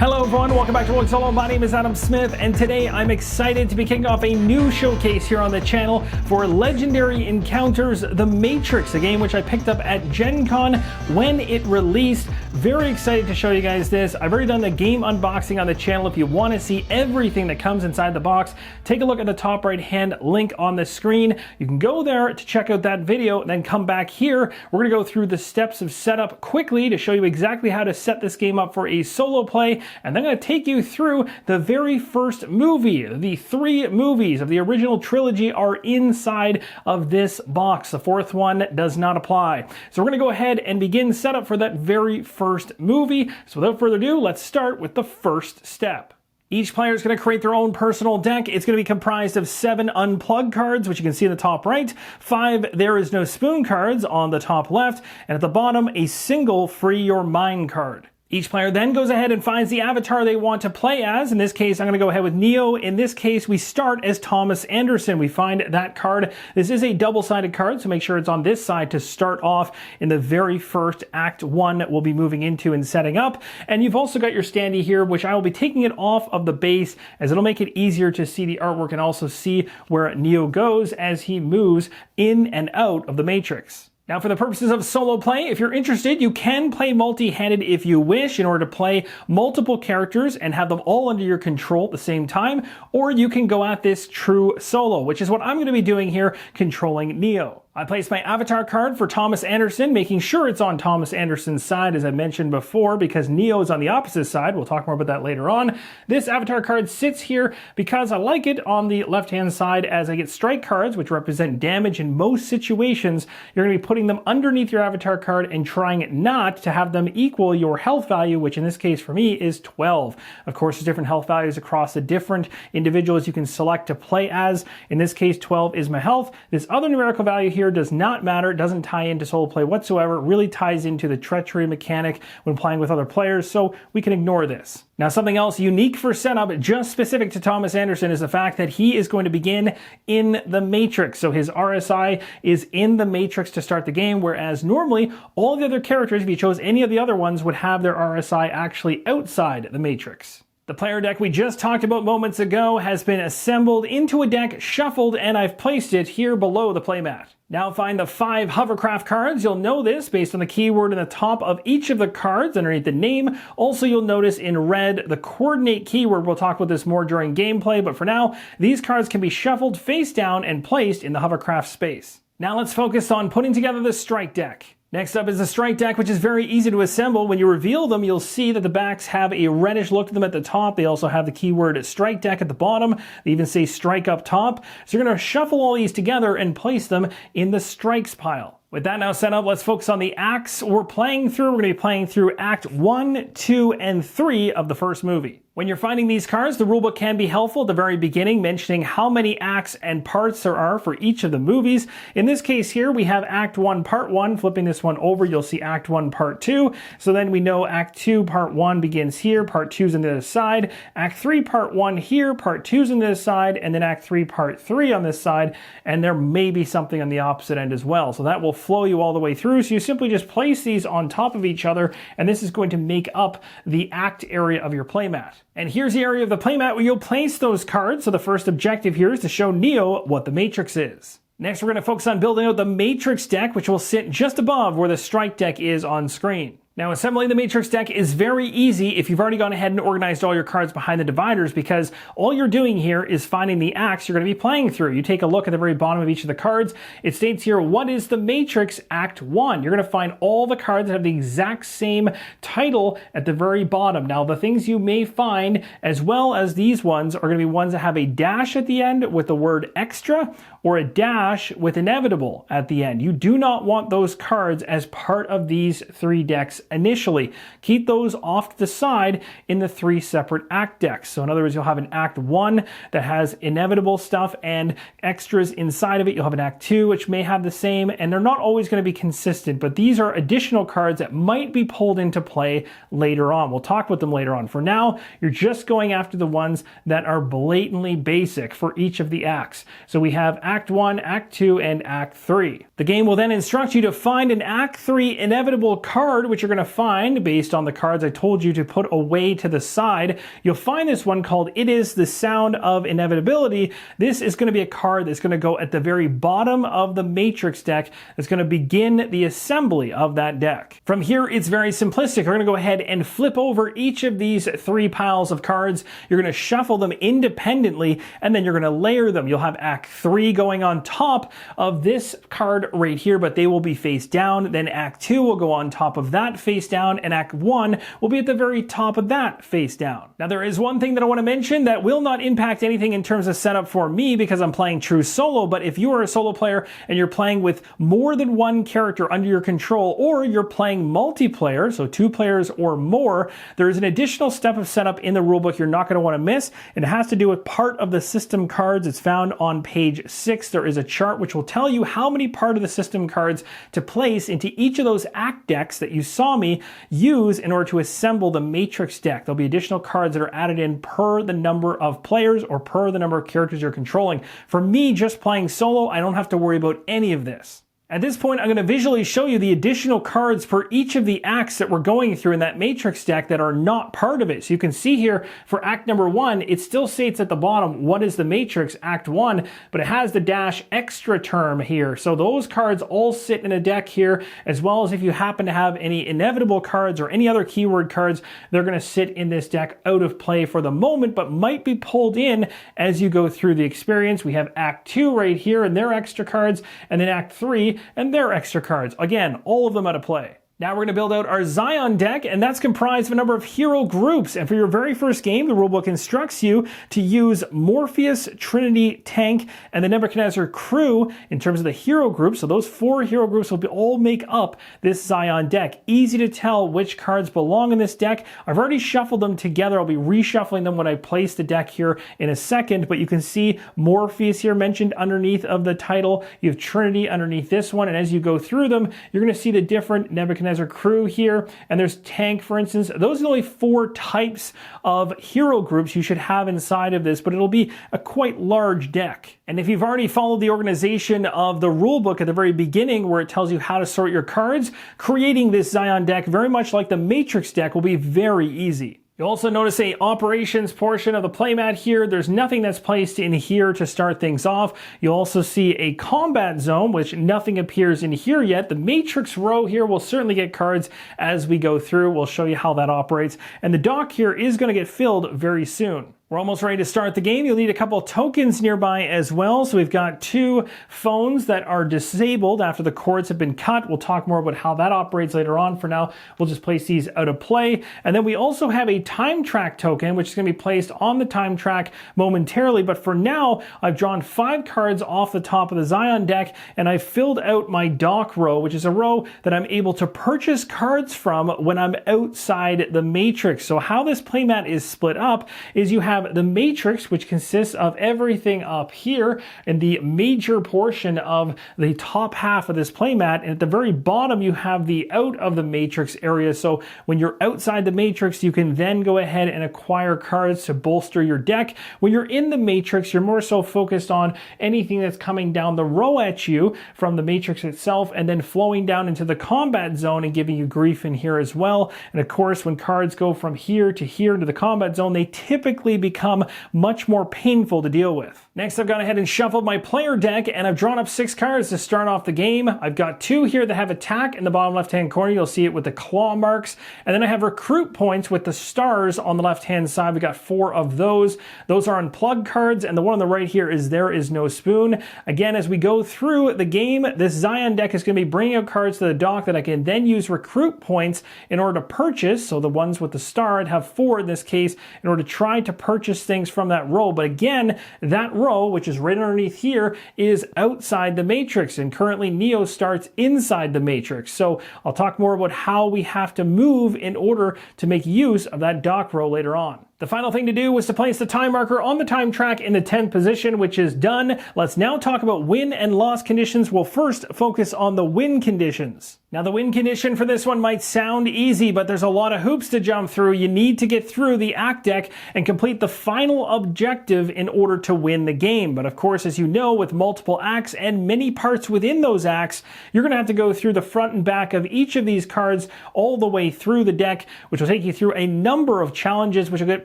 Hello everyone, welcome back to Rolling Solo. My name is Adam Smith, and today I'm excited to be kicking off a new showcase here on the channel for Legendary Encounters The Matrix, a game which I picked up at Gen Con when it released. Very excited to show you guys this. I've already done the game unboxing on the channel. If you want to see everything that comes inside the box, take a look at the top right hand link on the screen. You can go there to check out that video and then come back here. We're going to go through the steps of setup quickly to show you exactly how to set this game up for a solo play. And then I'm going to take you through the very first movie. The 3 movies of the original trilogy are inside of this box. The 4th one does not apply. So we're going to go ahead and begin setup for that very first movie. So without further ado, let's start with the first step. Each player is going to create their own personal deck. It's going to be comprised of 7 unplugged cards, which you can see in the top right, 5 there is no spoon cards on the top left, and at the bottom, a single free your mind card. Each player then goes ahead and finds the avatar they want to play as. In this case, I'm going to go ahead with Neo. In this case, we start as Thomas Anderson. We find that card. This is a double-sided card, so make sure it's on this side to start off in the very first Act 1 that we'll be moving into and setting up. And you've also got your standee here, which I will be taking it off of the base as it'll make it easier to see the artwork and also see where Neo goes as he moves in and out of the Matrix. Now, for the purposes of solo play, if you're interested, you can play multi-handed if you wish in order to play multiple characters and have them all under your control at the same time, or you can go at this true solo, which is what I'm going to be doing here, controlling Neo. I placed my avatar card for Thomas Anderson, making sure it's on Thomas Anderson's side, as I mentioned before, because Neo is on the opposite side. We'll talk more about that later on. This avatar card sits here because I like it on the left-hand side as I get strike cards, which represent damage in most situations. You're going to be putting them underneath your avatar card and trying not to have them equal your health value, which in this case for me is 12. Of course, there's different health values across the different individuals you can select to play as. In this case, 12 is my health. This other numerical value here does not matter. It doesn't tie into solo play whatsoever. It really ties into the treachery mechanic when playing with other players, so we can ignore this. Now, something else unique for setup, just specific to Thomas Anderson, is the fact that he is going to begin in the Matrix. So his RSI is in the Matrix to start the game, whereas normally all the other characters, if you chose any of the other ones, would have their RSI actually outside the Matrix. The player deck we just talked about moments ago has been assembled into a deck, shuffled, and I've placed it here below the playmat. Now find the 5 hovercraft cards. You'll know this based on the keyword in the top of each of the cards underneath the name. Also, you'll notice in red the coordinate keyword. We'll talk about this more during gameplay, but for now, these cards can be shuffled face down and placed in the hovercraft space. Now let's focus on putting together the strike deck. Next up is the strike deck, which is very easy to assemble. When you reveal them, you'll see that the backs have a reddish look to them at the top. They also have the keyword strike deck at the bottom. They even say strike up top. So you're going to shuffle all these together and place them in the strikes pile. With that now set up, let's focus on the acts we're playing through. We're going to be playing through Act 1, 2, and 3 of the first movie. When you're finding these cards, the rulebook can be helpful at the very beginning, mentioning how many acts and parts there are for each of the movies. In this case here, we have Act 1, Part 1. Flipping this one over, you'll see Act 1, Part 2. So then we know Act 2, Part 1 begins here, Part 2 is on the other side. Act 3, Part 1 here, Part 2 is on this side, and then Act 3, Part 3 on this side, and there may be something on the opposite end as well. So that will flow you all the way through. So you simply just place these on top of each other, and this is going to make up the act area of your playmat. And here's the area of the playmat where you'll place those cards. So the first objective here is to show Neo what the Matrix is. Next, we're going to focus on building out the Matrix deck, which will sit just above where the strike deck is on screen. Now, assembling the Matrix deck is very easy if you've already gone ahead and organized all your cards behind the dividers, because all you're doing here is finding the acts you're going to be playing through. You take a look at the very bottom of each of the cards. It states here, what is the Matrix Act 1? You're going to find all the cards that have the exact same title at the very bottom. Now, the things you may find, as well as these ones, are going to be ones that have a dash at the end with the word extra, or a dash with inevitable at the end. You do not want those cards as part of these 3 decks initially. Keep those off to the side in the 3 separate act decks. So in other words, you'll have an Act 1 that has inevitable stuff and extras inside of it. You'll have an Act 2 which may have the same, and they're not always going to be consistent, but these are additional cards that might be pulled into play later on. We'll talk about them later on. For now, you're just going after the ones that are blatantly basic for each of the acts. So we have Act 1, Act 2, and Act 3. The game will then instruct you to find an Act 3 inevitable card, which you're you're going to find, based on the cards I told you to put away to the side, you'll find this one called It Is the Sound of Inevitability. This is going to be a card that's going to go at the very bottom of the Matrix deck. That's going to begin the assembly of that deck. From here, it's very simplistic. We're going to go ahead and flip over each of these 3 piles of cards. You're going to shuffle them independently, and then you're going to layer them. You'll have Act 3 going on top of this card right here, but they will be face down. Then Act 2 will go on top of that face down, and Act 1 will be at the very top of that face down. Now, there is one thing that I want to mention that will not impact anything in terms of setup for me because I'm playing true solo, but if you are a solo player and you're playing with more than one character under your control, or you're playing multiplayer, so 2 players or more, there is an additional step of setup in the rulebook you're not going to want to miss. It has to do with part of the system cards. It's found on page 6. There is a chart which will tell you how many part of the system cards to place into each of those act decks that you saw me use in order to assemble the Matrix deck. There'll be additional cards that are added in per the number of players or per the number of characters you're controlling. For me, just playing solo, I don't have to worry about any of this. At this point, I'm going to visually show you the additional cards for each of the acts that we're going through in that Matrix deck that are not part of it. So you can see here for Act number 1, it still states at the bottom, what is the Matrix, Act 1, but it has the dash extra term here. So those cards all sit in a deck here, as well as if you happen to have any inevitable cards or any other keyword cards, they're going to sit in this deck out of play for the moment, but might be pulled in as you go through the experience. We have Act 2 right here and their extra cards, and then Act 3 and their extra cards. Again, all of them out of play. Now we're going to build out our Zion deck, and that's comprised of a number of hero groups. And for your very first game, the rulebook instructs you to use Morpheus, Trinity, Tank, and the Nebuchadnezzar crew in terms of the hero groups. So those 4 hero groups will all make up this Zion deck. Easy to tell which cards belong in this deck. I've already shuffled them together. I'll be reshuffling them when I place the deck here in a second, but you can see Morpheus here mentioned underneath of the title. You have Trinity underneath this one, and as you go through them, you're going to see the different Nebuchadnezzar crew here, and there's Tank, for instance. Those are the only 4 types of hero groups you should have inside of this, but it'll be a quite large deck. And if you've already followed the organization of the rulebook at the very beginning, where it tells you how to sort your cards, creating this Zion deck, very much like the Matrix deck, will be very easy. You'll also notice a operations portion of the playmat here. There's nothing that's placed in here to start things off. You'll also see a combat zone, which nothing appears in here yet. The Matrix row here will certainly get cards as we go through. We'll show you how that operates. And the dock here is going to get filled very soon. We're almost ready to start the game. You'll need a couple tokens nearby as well. So we've got 2 phones that are disabled after the cords have been cut. We'll talk more about how that operates later on. For now, we'll just place these out of play. And then we also have a time track token, which is going to be placed on the time track momentarily. But for now, I've drawn 5 cards off the top of the Zion deck, and I've filled out my dock row, which is a row that I'm able to purchase cards from when I'm outside the Matrix. So how this playmat is split up is you have the Matrix, which consists of everything up here in the major portion of the top half of this playmat, and at the very bottom you have the out of the Matrix area. So when you're outside the Matrix, you can then go ahead and acquire cards to bolster your deck. When you're in the Matrix, you're more so focused on anything that's coming down the row at you from the Matrix itself, and then flowing down into the combat zone and giving you grief in here as well. And of course, when cards go from here to here into the combat zone, they typically become much more painful to deal with. Next, I've gone ahead and shuffled my player deck, and I've drawn up 6 cards to start off the game. I've got 2 here that have attack in the bottom left-hand corner. You'll see it with the claw marks. And then I have recruit points with the stars on the left-hand side. We've got 4 of those. Those are unplugged cards, and the one on the right here is There Is No Spoon. Again, as we go through the game, this Zion deck is going to be bringing out cards to the dock that I can then use recruit points in order to purchase. So the ones with the star, I'd have 4 in this case, in order to try to purchase things from that row. But again, that row, which is right underneath here, is outside the Matrix, and currently Neo starts inside the Matrix. So I'll talk more about how we have to move in order to make use of that dock row later on. The final thing to do was to place the time marker on the time track in the 10th position, which is done. Let's now talk about win and loss conditions. We'll first focus on the win conditions. Now, the win condition for this one might sound easy, but there's a lot of hoops to jump through. You need to get through the act deck and complete the final objective in order to win the game. But of course, as you know, with multiple acts and many parts within those acts, you're going to have to go through the front and back of each of these cards all the way through the deck, which will take you through a number of challenges, which will get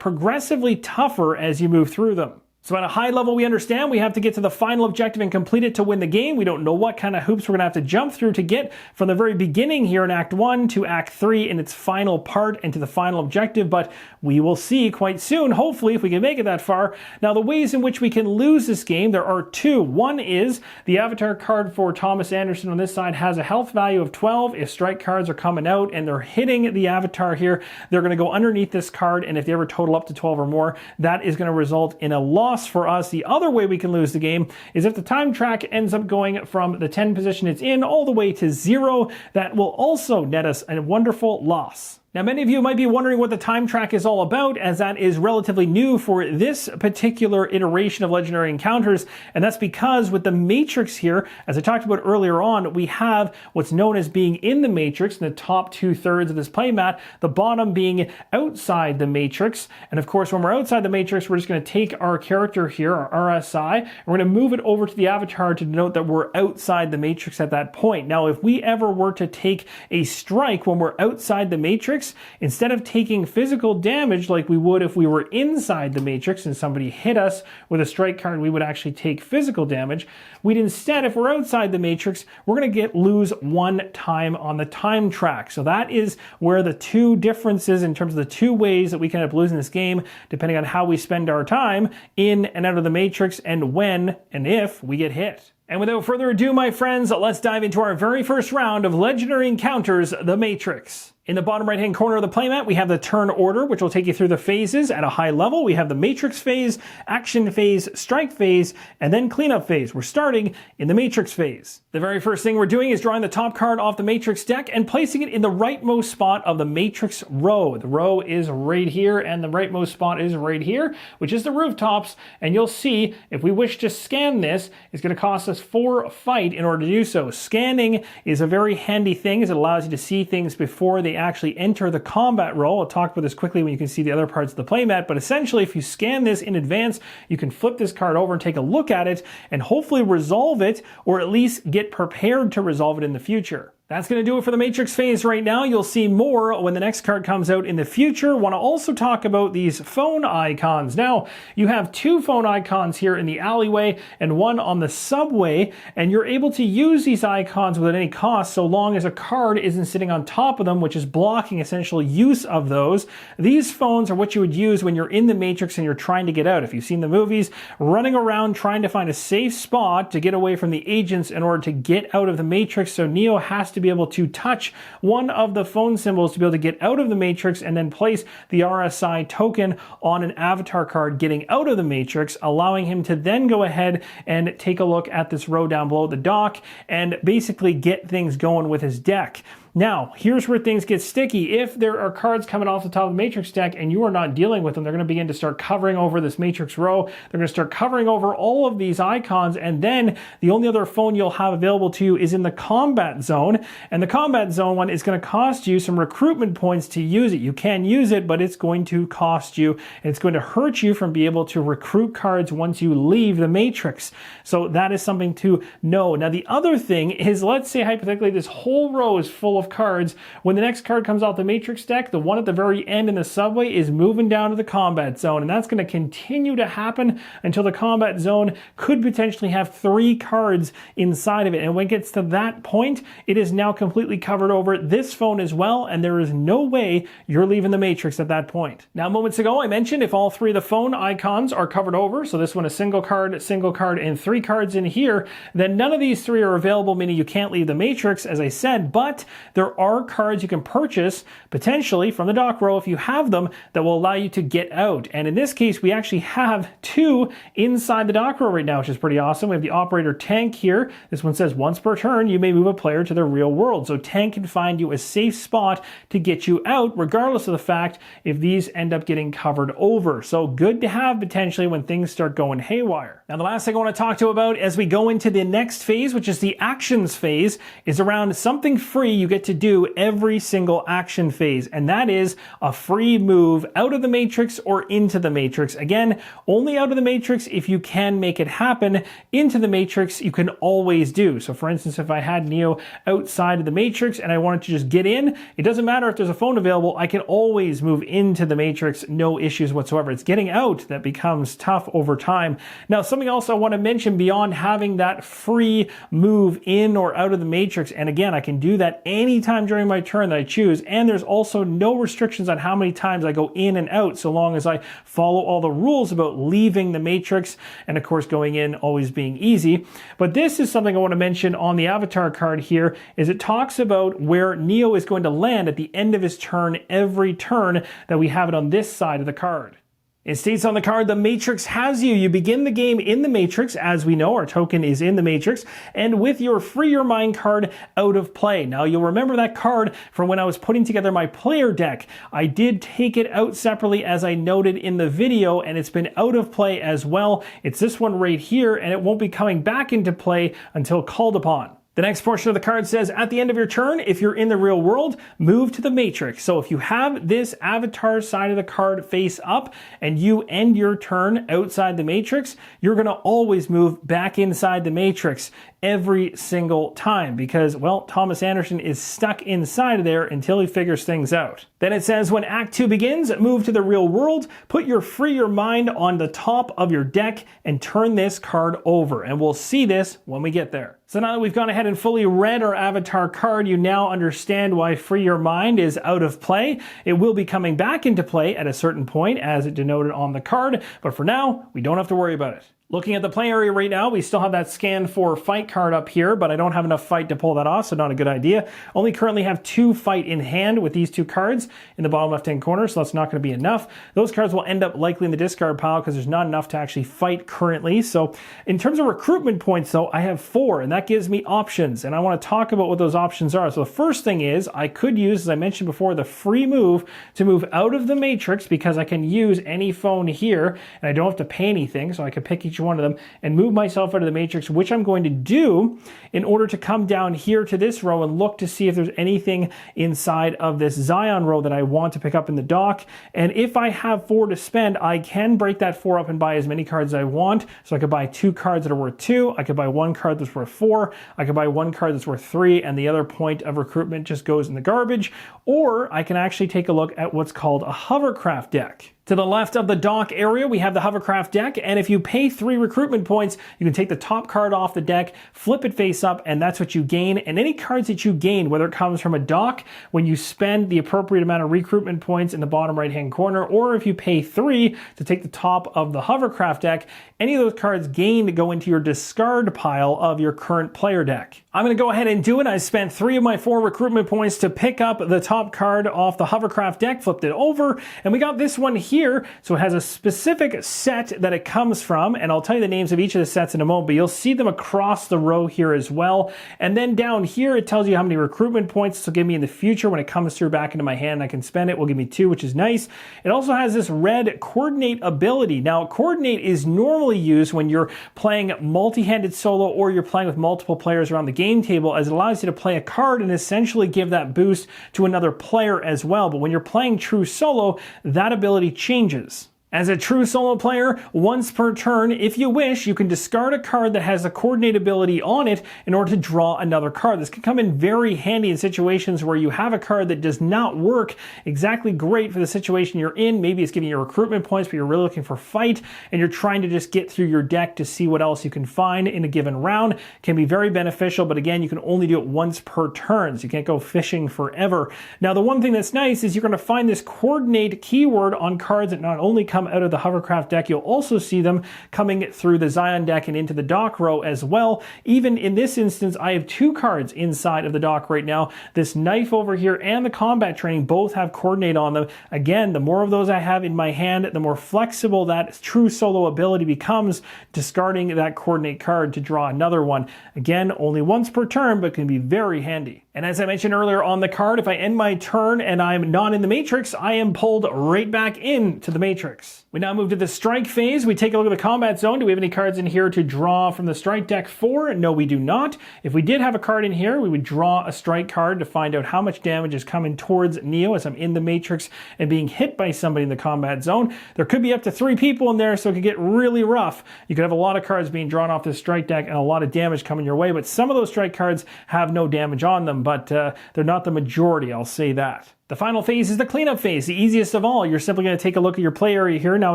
progressively tougher as you move through them. So at a high level, we understand we have to get to the final objective and complete it to win the game. We don't know what kind of hoops we're going to have to jump through to get from the very beginning here in Act 1 to Act 3 in its final part and to the final objective, but we will see quite soon, hopefully, if we can make it that far. Now, the ways in which we can lose this game, there are two. One is the avatar card for Thomas Anderson on this side has a health value of 12. If strike cards are coming out and they're hitting the avatar here, they're going to go underneath this card, and if they ever total up to 12 or more, that is going to result in a loss for us. The other way we can lose the game is if the time track ends up going from the 10 position it's in all the way to 0. That will also net us a wonderful loss. Now, many of you might be wondering what the time track is all about, as that is relatively new for this particular iteration of Legendary Encounters, and that's because with the Matrix here, as I talked about earlier on, we have what's known as being in the Matrix in the top 2/3 of this playmat, the bottom being outside the Matrix. And of course, when we're outside the Matrix, we're just going to take our character here, our RSI, and we're going to move it over to the avatar to denote that we're outside the Matrix at that point. Now, if we ever were to take a strike when we're outside the Matrix, instead of taking physical damage like we would if we were inside the Matrix and somebody hit us with a strike card, we would actually take physical damage. We'd instead, if we're outside the Matrix, we're going to lose 1 time on the time track. So that is where the two differences in terms of the two ways that we can end up losing this game, depending on how we spend our time in and out of the Matrix and when and if we get hit. And without further ado, my friends, let's dive into our very first round of Legendary Encounters, The Matrix. In the bottom right-hand corner of the playmat, we have the turn order, which will take you through the phases at a high level. We have the Matrix phase, action phase, strike phase, and then cleanup phase. We're starting in the Matrix phase. The very first thing we're doing is drawing the top card off the Matrix deck and placing it in the rightmost spot of the Matrix row. The row is right here, and the rightmost spot is right here, which is the rooftops. And you'll see, if we wish to scan this, it's going to cost us 4 fight in order to do so. Scanning is a very handy thing, as it allows you to see things before they actually enter the combat role. I'll talk about this quickly when you can see the other parts of the playmat, but essentially if you scan this in advance, you can flip this card over and take a look at it and hopefully resolve it, or at least get prepared to resolve it in the future. That's going to do it for the Matrix phase right now. You'll see more when the next card comes out in the future. Want to also talk about these phone icons. Now, you have 2 phone icons here in the alleyway and 1 on the subway, and you're able to use these icons without any cost so long as a card isn't sitting on top of them, which is blocking essential use of those. These phones are what you would use when you're in the Matrix and you're trying to get out. If you've seen the movies, running around trying to find a safe spot to get away from the agents in order to get out of the Matrix, so Neo has to be able to touch one of the phone symbols to be able to get out of the Matrix and then place the RSI token on an avatar card getting out of the Matrix, allowing him to then go ahead and take a look at this row down below the dock and basically get things going with his deck. Now, here's where things get sticky. If there are cards coming off the top of the Matrix deck and you are not dealing with them, they're going to begin to start covering over this Matrix row. They're going to start covering over all of these icons, and then the only other phone you'll have available to you is in the combat zone. And the combat zone one is going to cost you some recruitment points to use it. You can use it, but it's going to cost you, and it's going to hurt you from being able to recruit cards once you leave the Matrix. So that is something to know. Now, the other thing is, let's say hypothetically this whole row is full of cards. When the next card comes out the Matrix deck, the one at the very end in the subway is moving down to the combat zone, and that's going to continue to happen until the combat zone could potentially have 3 cards inside of it. And when it gets to that point, it is now completely covered over this phone as well, and there is no way you're leaving the Matrix at that point. Now, moments ago, I mentioned if all 3 of the phone icons are covered over, so this one a single card, and 3 cards in here, then none of these 3 are available, meaning you can't leave the Matrix, as I said, but there are cards you can purchase potentially from the dock row if you have them that will allow you to get out. And in this case, we actually have 2 inside the dock row right now, which is pretty awesome. We have the operator Tank here. This one says once per turn, you may move a player to the real world. So Tank can find you a safe spot to get you out, regardless of the fact if these end up getting covered over. So good to have potentially when things start going haywire. Now, the last thing I want to talk to you about as we go into the next phase, which is the actions phase, is around something free you get to do every single action phase. And that is a free move out of the matrix or into the matrix. Again, only out of the matrix if you can make it happen. Into the matrix, you can always do. So for instance, if I had Neo outside of the matrix and I wanted to just get in, it doesn't matter if there's a phone available, I can always move into the matrix, no issues whatsoever. It's getting out that becomes tough over time. Now, something else I want to mention beyond having that free move in or out of the matrix, and again, I can do that anytime during my turn that I choose, and there's also no restrictions on how many times I go in and out, so long as I follow all the rules about leaving the matrix, and of course going in always being easy. But this is something I want to mention on the avatar card here, is it talks about where Neo is going to land at the end of his turn every turn that we have it on this side of the card. It states on the card, the Matrix has you. You begin the game in the Matrix. As we know, our token is in the Matrix, and with your Free Your Mind card out of play. Now, you'll remember that card from when I was putting together my player deck. I did take it out separately, as I noted in the video, and it's been out of play as well. It's this one right here, and it won't be coming back into play until called upon. The next portion of the card says, at the end of your turn, if you're in the real world, move to the Matrix. So if you have this avatar side of the card face up and you end your turn outside the Matrix, you're going to always move back inside the Matrix every single time because, well, Thomas Anderson is stuck inside of there until he figures things out. Then it says, when Act 2 begins, move to the real world, put your Free Your Mind on the top of your deck and turn this card over. And we'll see this when we get there. So now that we've gone ahead and fully read our avatar card, you now understand why Free Your Mind is out of play. It will be coming back into play at a certain point as it denoted on the card, but for now, we don't have to worry about it. Looking at the play area right now, we still have that scan for fight card up here, but I don't have enough fight to pull that off, so not a good idea. Only currently have 2 fight in hand with these 2 cards in the bottom left-hand corner, so that's not going to be enough. Those cards will end up likely in the discard pile because there's not enough to actually fight currently. So in terms of recruitment points, though, I have 4, and that gives me options, and I want to talk about what those options are. So the first thing is I could use, as I mentioned before, the free move to move out of the Matrix because I can use any phone here, and I don't have to pay anything, so I can pick each one of them and move myself out of the Matrix, which I'm going to do in order to come down here to this row and look to see if there's anything inside of this Zion row that I want to pick up in the dock. And if I have 4 to spend, I can break that 4 up and buy as many cards as I want. So I could buy 2 cards that are worth 2, I could buy 1 card that's worth 4, I could buy 1 card that's worth 3, and the other point of recruitment just goes in the garbage. Or I can actually take a look at what's called a hovercraft deck. To the left of the dock area, we have the hovercraft deck, and if you pay 3 recruitment points, you can take the top card off the deck, flip it face up, and that's what you gain. And any cards that you gain, whether it comes from a dock, when you spend the appropriate amount of recruitment points in the bottom right-hand corner, or if you pay 3 to take the top of the hovercraft deck, any of those cards gained go into your discard pile of your current player deck. I'm going to go ahead and do it. I spent 3 of my 4 recruitment points to pick up the top card off the hovercraft deck, flipped it over, and we got this one here. So it has a specific set that it comes from, and I'll tell you the names of each of the sets in a moment, but you'll see them across the row here as well. And then down here, it tells you how many recruitment points this will give me in the future when it comes through back into my hand. I can spend it, will give me 2, which is nice. It also has this red coordinate ability. Now, coordinate is normally used when you're playing multi-handed solo or you're playing with multiple players around the game table, as it allows you to play a card and essentially give that boost to another player as well. But when you're playing true solo, that ability changes. As a true solo player, once per turn, if you wish, you can discard a card that has a coordinate ability on it in order to draw another card. This can come in very handy in situations where you have a card that does not work exactly great for the situation you're in. Maybe it's giving you recruitment points, but you're really looking for fight, and you're trying to just get through your deck to see what else you can find in a given round. It can be very beneficial, but again, you can only do it once per turn, so you can't go fishing forever. Now, the one thing that's nice is you're going to find this coordinate keyword on cards that not only come come out of the hovercraft deck, you'll also see them coming through the Zion deck and into the dock row as well. Even in this instance, I have 2 cards inside of the dock right now. This knife over here and the combat training both have coordinate on them. Again, the more of those I have in my hand, the more flexible that true solo ability becomes, discarding that coordinate card to draw another one. Again, only once per turn, but can be very handy. And as I mentioned earlier on the card, if I end my turn and I'm not in the matrix, I am pulled right back into the matrix. We now move to the strike phase. We take a look at the combat zone. Do we have any cards in here to draw from the strike deck for? No, we do not. If we did have a card in here, we would draw a strike card to find out how much damage is coming towards Neo as I'm in the matrix and being hit by somebody in the combat zone. There could be up to 3 people in there, so it could get really rough. You could have a lot of cards being drawn off this strike deck and a lot of damage coming your way, but some of those strike cards have no damage on them, but they're not the majority, I'll say that. The final phase is the cleanup phase, the easiest of all. You're simply going to take a look at your play area here. Now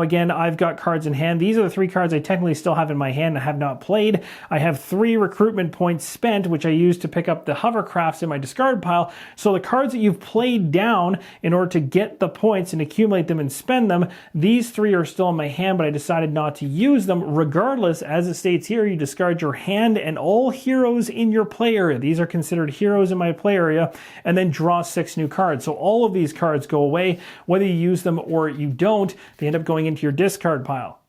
again, I've got cards in hand. These are the 3 cards I technically still have in my hand and have not played. I have 3 recruitment points spent, which I use to pick up the hovercrafts in my discard pile. So the cards that you've played down in order to get the points and accumulate them and spend them, these 3 are still in my hand, but I decided not to use them. Regardless, as it states here, you discard your hand and all heroes in your play area. These are considered heroes in my play area, and then draw 6 new cards. So all of these cards go away. Whether you use them or you don't, they end up going into your discard pile.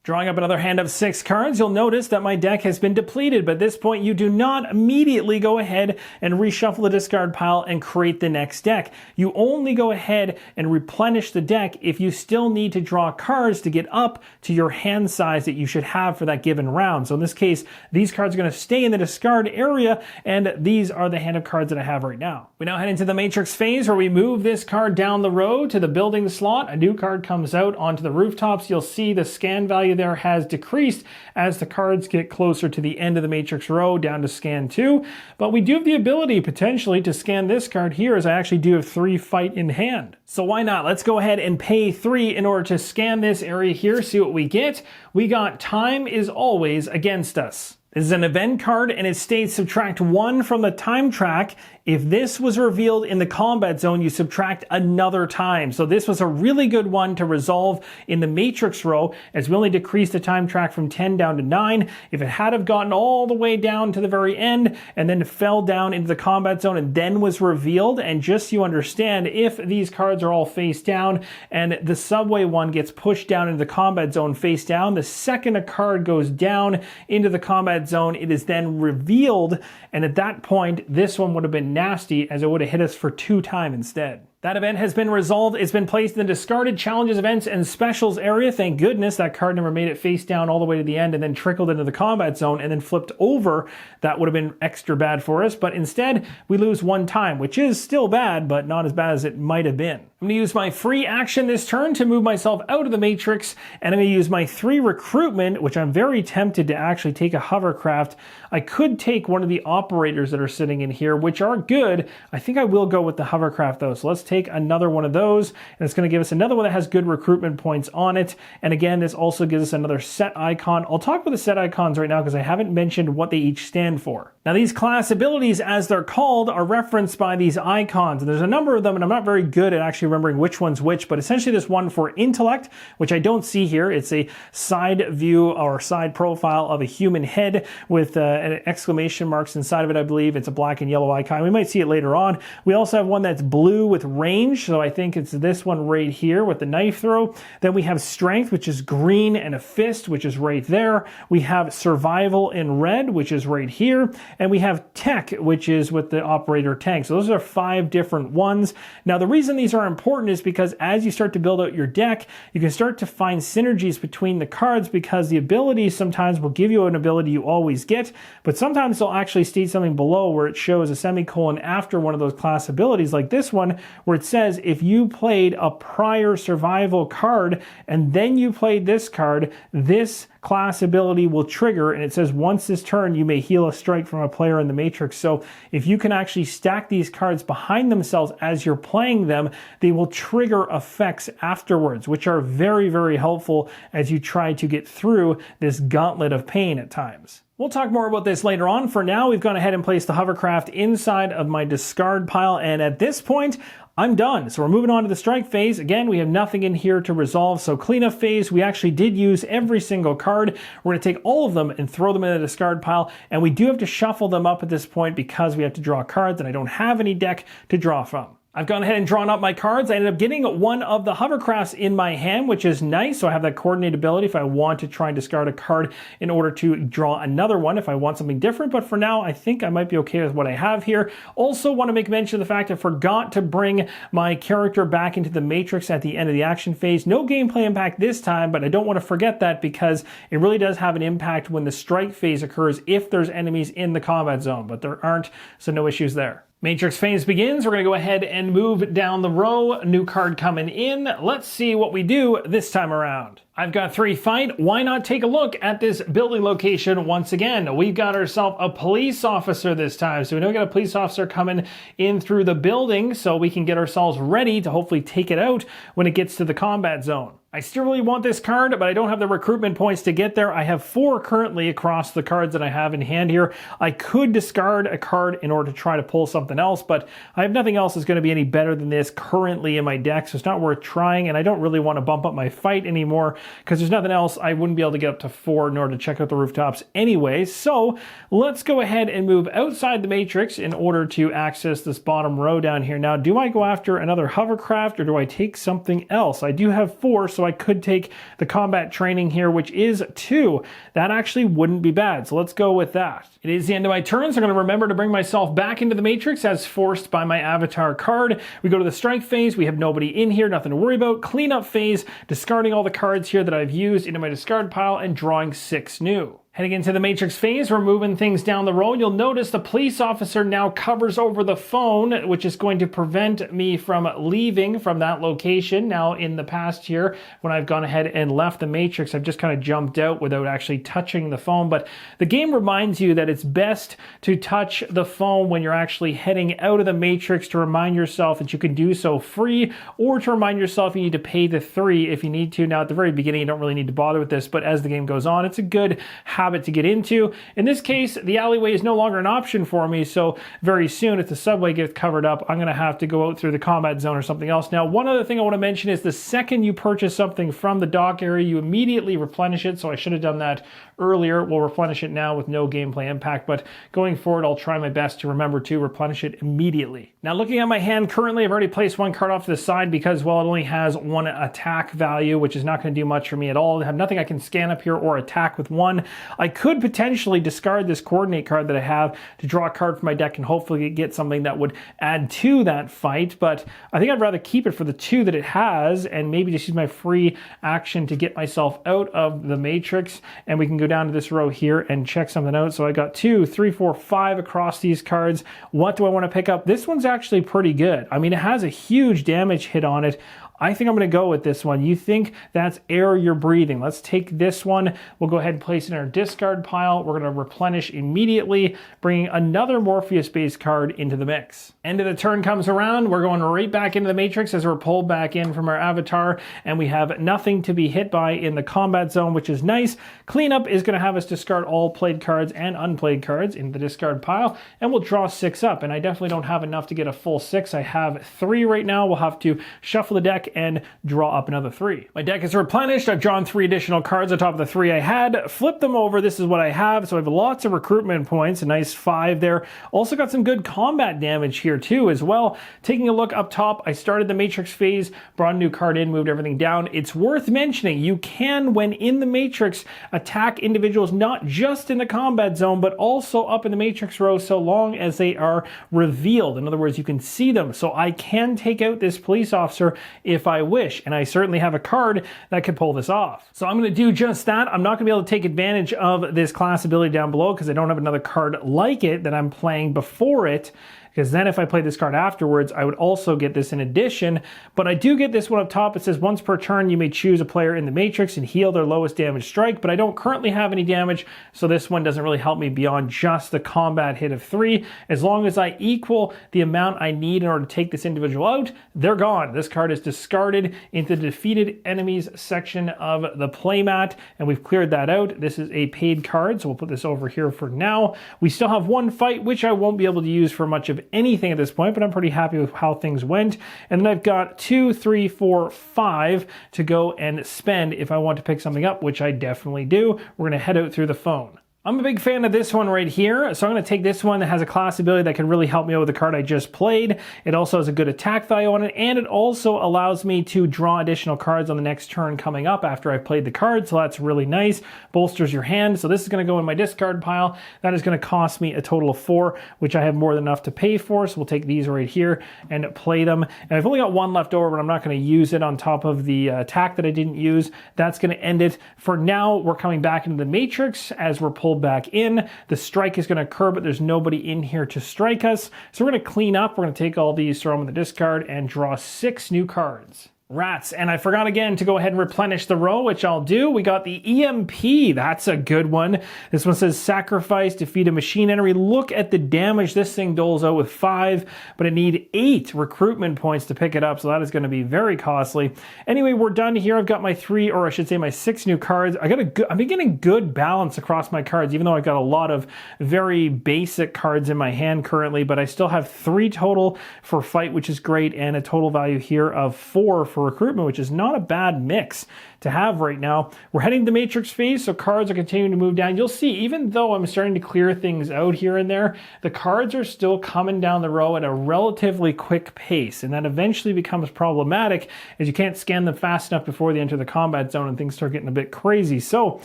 Drawing up another hand of 6 cards, you'll notice that my deck has been depleted, but at this point you do not immediately go ahead and reshuffle the discard pile and create the next deck. You only go ahead and replenish the deck if you still need to draw cards to get up to your hand size that you should have for that given round. So in this case, these cards are going to stay in the discard area, and these are the hand of cards that I have right now. We now head into the matrix phase where we move this card down the road to the building slot. A new card comes out onto the rooftops. You'll see the scan value there has decreased as the cards get closer to the end of the matrix row down to scan 2, but we do have the ability potentially to scan this card here, as I actually do have 3 fight in hand. So why not? Let's go ahead and pay 3 in order to scan this area here, see what we get. We got time is always against us. This is an event card, and it states subtract 1 from the time track. If this was revealed in the combat zone, you subtract another time. So this was a really good one to resolve in the matrix row, as we only decreased the time track from 10 down to 9. If it had have gotten all the way down to the very end and then fell down into the combat zone and then was revealed, and just so you understand, if these cards are all face down and the subway one gets pushed down into the combat zone face down, the second a card goes down into the combat zone, it is then revealed, and at that point this one would have been nasty, as it would have hit us for 2 times instead. That event has been resolved. It's been placed in the discarded challenges, events, and specials area. Thank goodness that card never made it face down all the way to the end and then trickled into the combat zone and then flipped over. That would have been extra bad for us, but instead we lose 1 time, which is still bad, but not as bad as it might have been. I'm going to use my free action this turn to move myself out of the matrix, and I'm going to use my 3 recruitment, which I'm very tempted to actually take a hovercraft. I could take one of the operators that are sitting in here, which are good. I think I will go with the hovercraft though, so let's take another one of those, and it's going to give us another one that has good recruitment points on it. And again, this also gives us another set icon. I'll talk about the set icons right now because I haven't mentioned what they each stand for. Now these class abilities, as they're called, are referenced by these icons, and there's a number of them, and I'm not very good at actually remembering which one's which, but essentially there's one for intellect, which I don't see here. It's a side view or side profile of a human head with an exclamation marks inside of it, I believe. It's a black and yellow icon. We might see it later on. We also have one that's blue with range, so I think it's this one right here with the knife throw. Then we have strength, which is green, and a fist, which is right there. We have survival in red, which is right here, and we have tech, which is with the operator tank. So those are 5 different ones. Now the reason these are important is because as you start to build out your deck, you can start to find synergies between the cards, because the abilities sometimes will give you an ability you always get, but sometimes they'll actually state something below where it shows a semicolon after one of those class abilities, like this one, where it says if you played a prior survival card and then you played this card, this class ability will trigger, and it says once this turn you may heal a strike from a player in the matrix. So if you can actually stack these cards behind themselves as you're playing them, they will trigger effects afterwards, which are very, very helpful as you try to get through this gauntlet of pain at times. We'll talk more about this later on. For now, we've gone ahead and placed the hovercraft inside of my discard pile, and at this point, I'm done. So we're moving on to the strike phase. Again, we have nothing in here to resolve. So cleanup phase, we actually did use every single card. We're going to take all of them and throw them in the discard pile. And we do have to shuffle them up at this point because we have to draw cards and I don't have any deck to draw from. I've gone ahead and drawn up my cards. I ended up getting one of the hovercrafts in my hand, which is nice. So I have that coordinate ability if I want to try and discard a card in order to draw another one if I want something different. But for now, I think I might be okay with what I have here. Also want to make mention of the fact I forgot to bring my character back into the matrix at the end of the action phase. No gameplay impact this time, but I don't want to forget that because it really does have an impact when the strike phase occurs if there's enemies in the combat zone, but there aren't, so no issues there. Matrix phase begins. We're going to go ahead and move down the row. New card coming in. Let's see what we do this time around. I've got 3 fight. Why not take a look at this building location once again? We've got ourselves a police officer this time. So we know we got a police officer coming in through the building so we can get ourselves ready to hopefully take it out when it gets to the combat zone. I still really want this card, but I don't have the recruitment points to get there. I have 4 currently across the cards that I have in hand here. I could discard a card in order to try to pull something else, but I have nothing else that's going to be any better than this currently in my deck, so it's not worth trying, and I don't really want to bump up my fight anymore because there's nothing else. I wouldn't be able to get up to 4 in order to check out the rooftops anyway. So let's go ahead and move outside the matrix in order to access this bottom row down here. Now, do I go after another hovercraft or do I take something else? I do have 4, so I could take the combat training here, which is 2. That actually wouldn't be bad, so let's go with that. It is the end of my turn, so I'm going to remember to bring myself back into the matrix as forced by my avatar card. We go to the strike phase. We have nobody in here, nothing to worry about. Cleanup phase, discarding all the cards here that I've used into my discard pile and drawing 6 new. Heading into the matrix phase, we're moving things down the road. You'll notice the police officer now covers over the phone, which is going to prevent me from leaving from that location. Now, in the past here, when I've gone ahead and left the matrix, I've just kind of jumped out without actually touching the phone. But the game reminds you that it's best to touch the phone when you're actually heading out of the matrix to remind yourself that you can do so free, or to remind yourself you need to pay the 3 if you need to. Now, at the very beginning, you don't really need to bother with this, but as the game goes on, it's a good habit to get into. In this case, the alleyway is no longer an option for me, so very soon if the subway gets covered up, I'm going to have to go out through the combat zone or something else. Now, one other thing I want to mention is the second you purchase something from the dock area, you immediately replenish it, so I should have done that earlier. We'll replenish it now with no gameplay impact, but going forward, I'll try my best to remember to replenish it immediately. Now, looking at my hand currently, I've already placed 1 card off to the side because, well, it only has 1 attack value, which is not going to do much for me at all. I have nothing I can scan up here or attack with 1. I could potentially discard this coordinate card that I have to draw a card from my deck and hopefully get something that would add to that fight, but I think I'd rather keep it for the 2 that it has and maybe just use my free action to get myself out of the matrix, and we can go down to this row here and check something out. So I got 2, 3, 4, 5 across these cards. What do I want to pick up? This one's actually pretty good. I mean, it has a huge damage hit on it. I think I'm going to go with this one. You think that's air you're breathing. Let's take this one. We'll go ahead and place it in our discard pile. We're going to replenish immediately, bringing another Morpheus-based card into the mix. End of the turn comes around. We're going right back into the matrix as we're pulled back in from our avatar, and we have nothing to be hit by in the combat zone, which is nice. Cleanup is going to have us discard all played cards and unplayed cards in the discard pile, and we'll draw 6 up, and I definitely don't have enough to get a full 6. I have 3 right now. We'll have to shuffle the deck and draw up another 3. My deck is replenished. I've drawn 3 additional cards on top of the 3 I had. Flip them over. This is what I have. So I have lots of recruitment points, a nice 5 there. Also got some good combat damage here too as well. Taking a look up top, I started the matrix phase, brought a new card in, moved everything down. It's worth mentioning you can, when in the matrix, attack individuals not just in the combat zone, but also up in the matrix row so long as they are revealed. In other words, you can see them. So I can take out this police officer if I wish, and I certainly have a card that could pull this off. So I'm going to do just that. I'm not going to be able to take advantage of this class ability down below because I don't have another card like it that I'm playing before it, because then if I play this card afterwards, I would also get this in addition. But I do get this one up top. It says once per turn, you may choose a player in the matrix and heal their lowest damage strike, but I don't currently have any damage, so this one doesn't really help me beyond just the combat hit of 3. As long as I equal the amount I need in order to take this individual out, they're gone. This card is discarded into the defeated enemies section of the playmat, and we've cleared that out. This is a paid card, so we'll put this over here for now. We still have 1 fight, which I won't be able to use for much of anything at this point, but I'm pretty happy with how things went. And then I've got 2, 3, 4, 5 to go and spend if I want to pick something up, which I definitely do. We're going to head out through the phone. I'm a big fan of this one right here, so I'm going to take this one that has a class ability that can really help me out with the card I just played. It also has a good attack value on it, and it also allows me to draw additional cards on the next turn coming up after I've played the card, so that's really nice. Bolsters your hand, so this is going to go in my discard pile. That is going to cost me a total of 4, which I have more than enough to pay for, so we'll take these right here and play them. And I've only got 1 left over, but I'm not going to use it on top of the attack that I didn't use. That's going to end it. For now, we're coming back into the Matrix as we're pulled back in. The strike is going to occur, but there's nobody in here to strike us. So we're going to clean up. We're going to take all these, throw them in the discard, and draw 6 new cards. Rats. And I forgot again to go ahead and replenish the row, which I'll do. We got the EMP. That's a good one. This one says sacrifice, defeat a machine enemy. Look at the damage this thing doles out with 5, but I need 8 recruitment points to pick it up, so that is going to be very costly. Anyway, we're done here. I've got my 3, or I should say my 6 new cards. I'm getting good balance across my cards, even though I've got a lot of very basic cards in my hand currently, but I still have 3 total for fight, which is great, and a total value here of 4 for recruitment, which is not a bad mix to have right now. We're heading to Matrix phase, so cards are continuing to move down. You'll see, even though I'm starting to clear things out here and there, the cards are still coming down the row at a relatively quick pace, and that eventually becomes problematic as you can't scan them fast enough before they enter the combat zone and things start getting a bit crazy. So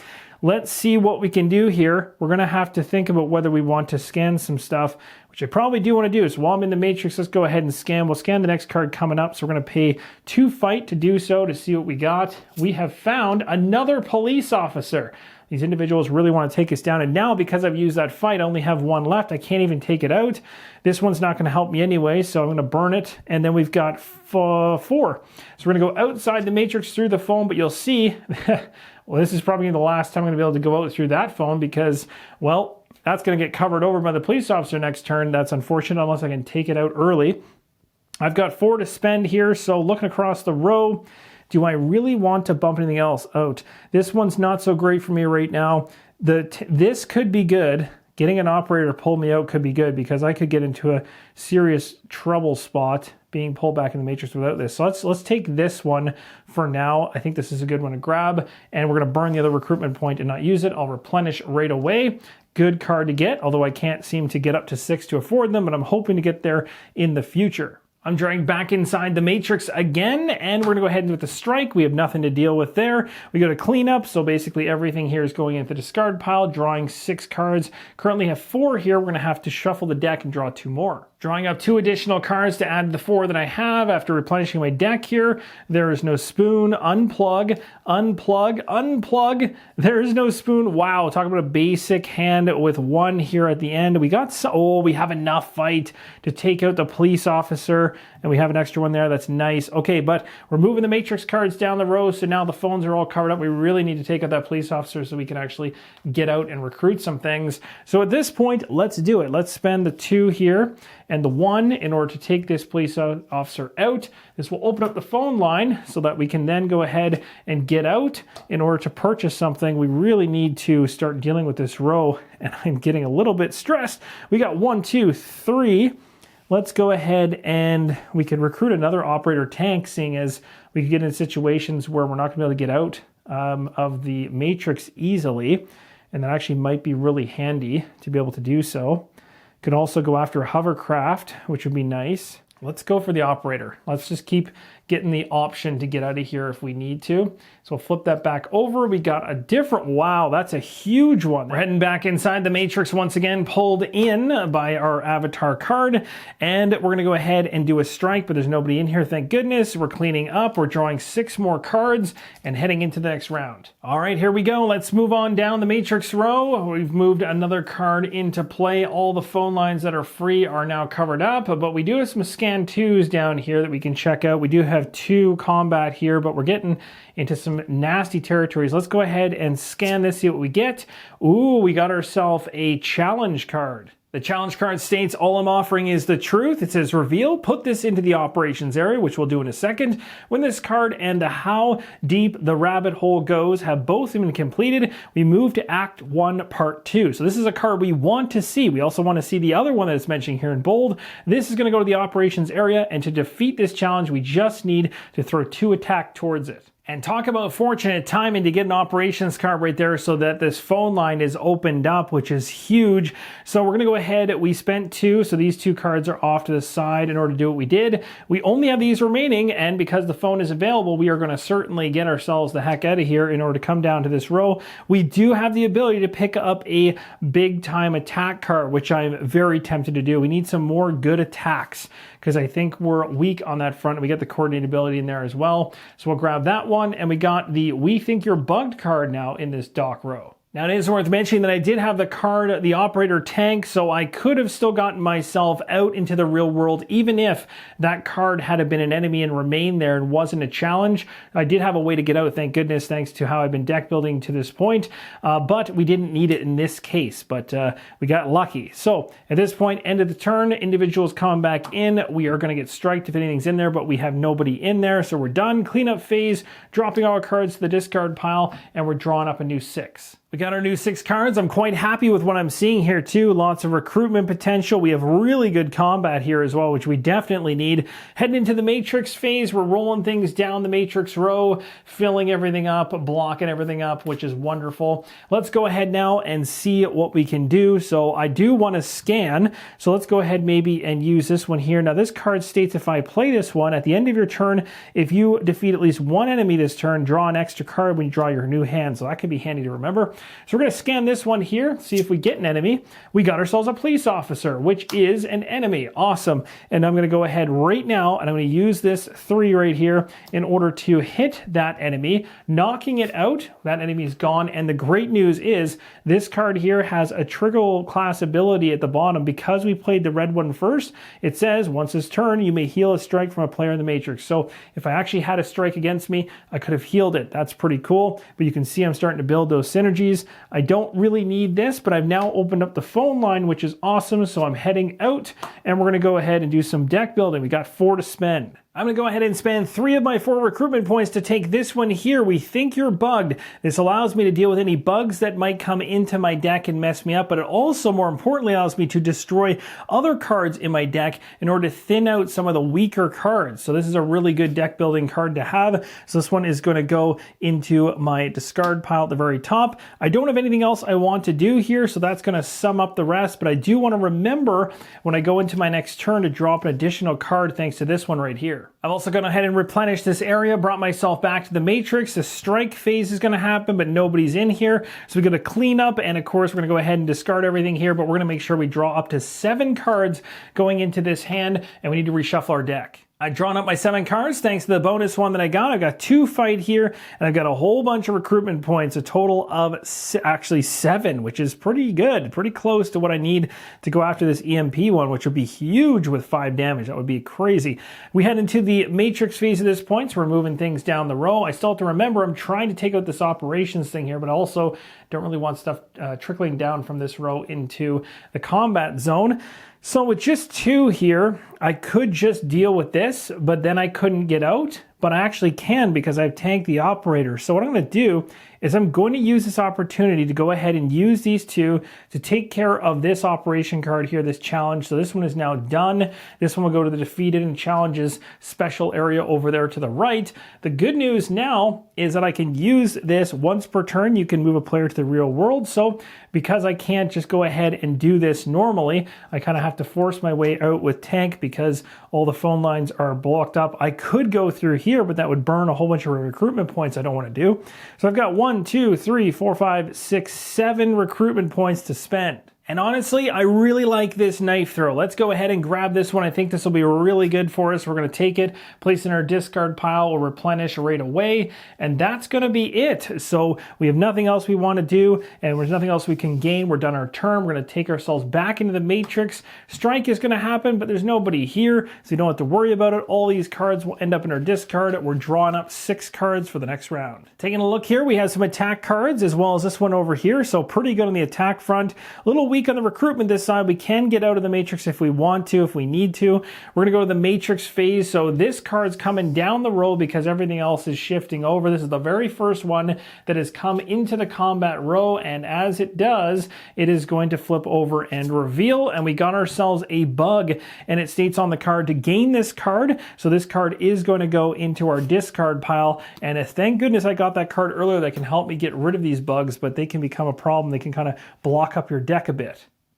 let's see what we can do here. We're going to have to think about whether we want to scan some stuff, which I probably do want to do. So while I'm in the Matrix, let's go ahead and scan. We'll scan the next card coming up. So we're going to pay 2 fight to do so, to see what we got. We have found another police officer. These individuals really want to take us down. And now, because I've used that fight, I only have 1 left. I can't even take it out. This one's not going to help me anyway, so I'm going to burn it. And then we've got 4. So we're going to go outside the Matrix through the phone, but you'll see, well, this is probably the last time I'm going to be able to go out through that phone because, well, that's going to get covered over by the police officer next turn. That's unfortunate unless I can take it out early. I've got 4 to spend here, so looking across the row, do I really want to bump anything else out? This one's not so great for me right now. This could be good. Getting an operator to pull me out could be good because I could get into a serious trouble spot being pulled back in the Matrix without this. So let's take this one for now. I think this is a good one to grab, and we're going to burn the other recruitment point and not use it. I'll replenish right away. Good card to get, although I can't seem to get up to 6 to afford them, but I'm hoping to get there in the future. I'm dragged back inside the Matrix again, and we're going to go ahead with the strike. We have nothing to deal with there. We go to cleanup, so basically everything here is going into the discard pile, drawing 6 cards. Currently have 4 here. We're going to have to shuffle the deck and draw 2 more. Drawing up 2 additional cards to add to the 4 that I have after replenishing my deck here. There is no spoon. Unplug, unplug, unplug. There is no spoon. Wow, talk about a basic hand with 1 here at the end. We have enough fight to take out the police officer, and we have an extra one there. That's nice. Okay, but we're moving the Matrix cards down the row, so now the phones are all covered up. We really need to take out that police officer so we can actually get out and recruit some things. So at this point, let's do it. Let's spend the 2 here and the 1 in order to take this police officer out. This will open up the phone line so that we can then go ahead and get out. In order to purchase something, we really need to start dealing with this row, and I'm getting a little bit stressed. We got 1, 2, 3. Let's go ahead and we could recruit another operator tank, seeing as we could get in situations where we're not going to be able to get out of the Matrix easily, and that actually might be really handy to be able to do so. Could also go after a hovercraft, which would be nice. Let's go for the operator. Let's just keep getting the option to get out of here if we need to. So we'll flip that back over. We got a different, wow, that's a huge one. We're heading back inside the Matrix once again, pulled in by our avatar card. And we're gonna go ahead and do a strike, but there's nobody in here, thank goodness. We're cleaning up, we're drawing 6 more cards and heading into the next round. All right, here we go. Let's move on down the Matrix row. We've moved another card into play. All the phone lines that are free are now covered up, but we do have some scan 2s down here that we can check out. We do have 2 combat here, but we're getting into some nasty territories. Let's go ahead and scan this, see what we get. Ooh, we got ourselves a challenge card. The challenge card states, all I'm offering is the truth. It says reveal, put this into the operations area, which we'll do in a second. When this card and how deep the rabbit hole goes have both been completed, we move to Act 1, Part 2. So this is a card we want to see. We also want to see the other one that it's mentioning here in bold. This is going to go to the operations area, and to defeat this challenge, we just need to throw 2 attack towards it. And talk about fortunate timing to get an operations card right there so that this phone line is opened up, which is huge. So we're going to go ahead. We spent 2, so these 2 cards are off to the side in order to do what we did. We only have these remaining, and because the phone is available, we are going to certainly get ourselves the heck out of here in order to come down to this row. We do have the ability to pick up a big-time attack card, which I'm very tempted to do. We need some more good attacks because I think we're weak on that front. We get the coordinated ability in there as well. So we'll grab that one, and we got the We Think You're Bugged card now in this dock row. Now, it is worth mentioning that I did have the card, the operator tank, so I could have still gotten myself out into the real world, even if that card had been an enemy and remained there and wasn't a challenge. I did have a way to get out, thank goodness, thanks to how I've been deck building to this point, but we didn't need it in this case, but we got lucky. So, at this point, end of the turn, individuals come back in. We are going to get striked if anything's in there, but we have nobody in there, so we're done. Cleanup phase, dropping all our cards to the discard pile, and we're drawing up a new 6. We got our new 6 cards. I'm quite happy with what I'm seeing here too. Lots of recruitment potential. We have really good combat here as well, which we definitely need. Heading into the Matrix phase, we're rolling things down the Matrix row, filling everything up, blocking everything up, which is wonderful. Let's go ahead now and see what we can do. So I do want to scan. So let's go ahead maybe and use this one here. Now this card states if I play this one, at the end of your turn, if you defeat at least one enemy this turn, draw an extra card when you draw your new hand. So that could be handy to remember. So we're going to scan this one here, see if we get an enemy. We got ourselves a police officer, which is an enemy. Awesome. And I'm going to go ahead right now, and I'm going to use this 3 right here in order to hit that enemy, knocking it out. That enemy is gone. And the great news is this card here has a trigger class ability at the bottom. Because we played the red one first, it says once this turn, you may heal a strike from a player in the Matrix. So if I actually had a strike against me, I could have healed it. That's pretty cool. But you can see I'm starting to build those synergies. I don't really need this, but I've now opened up the phone line, which is awesome. So I'm heading out, and we're going to go ahead and do some deck building. We got 4 to spend. I'm going to go ahead and spend 3 of my 4 recruitment points to take this one here. We Think You're Bugged. This allows me to deal with any bugs that might come into my deck and mess me up, but it also, more importantly, allows me to destroy other cards in my deck in order to thin out some of the weaker cards. So this is a really good deck building card to have. So this one is going to go into my discard pile at the very top. I don't have anything else I want to do here, so that's going to sum up the rest, but I do want to remember when I go into my next turn to drop an additional card thanks to this one right here. I've also gone ahead and replenished this area, brought myself back to the Matrix. The strike phase is going to happen, but nobody's in here. So we're going to clean up, and of course, we're going to go ahead and discard everything here, but we're going to make sure we draw up to 7 cards going into this hand, and we need to reshuffle our deck. I've drawn up my 7 cards thanks to the bonus one that I got. I've got 2 fight here, and I've got a whole bunch of recruitment points, a total of actually 7, which is pretty good, pretty close to what I need to go after this EMP one, which would be huge with 5 damage. That would be crazy. We head into the Matrix phase at this point, so we're moving things down the row. I still have to remember I'm trying to take out this operations thing here, but I also don't really want stuff trickling down from this row into the combat zone. So with just 2 here, I could just deal with this, but then I couldn't get out. But I actually can because I've tanked the operator. So what I'm going to do is I'm going to use this opportunity to go ahead and use these 2 to take care of this operation card here, this challenge. So this one is now done. This one will go to the defeated and challenges special area over there to the right. The good news now is that I can use this once per turn. You can move a player to the real world. So because I can't just go ahead and do this normally, I kind of have to force my way out with tank because all the phone lines are blocked up. I could go through here, but that would burn a whole bunch of recruitment points I don't want to do. So I've got 1, 2, 3, 4, 5, 6, 7 recruitment points to spend. And honestly, I really like this knife throw. Let's go ahead and grab this one. I think this will be really good for us. We're going to take it, place it in our discard pile, we'll replenish right away, and that's going to be it. So we have nothing else we want to do, and there's nothing else we can gain. We're done our turn. We're going to take ourselves back into the Matrix. Strike is going to happen, but there's nobody here, so you don't have to worry about it. All these cards will end up in our discard. We're drawing up 6 cards for the next round. Taking a look here, we have some attack cards, as well as this one over here, so pretty good on the attack front. A little weak on the recruitment this side. We can get out of the Matrix if we want to, if we need to. We're going to go to the Matrix phase. So this card's coming down the row because everything else is shifting over. This is the very first one that has come into the combat row. And as it does, it is going to flip over and reveal. And we got ourselves a bug. And it states on the card to gain this card. So this card is going to go into our discard pile. And thank goodness I got that card earlier that can help me get rid of these bugs, but they can become a problem. They can kind of block up your deck a bit.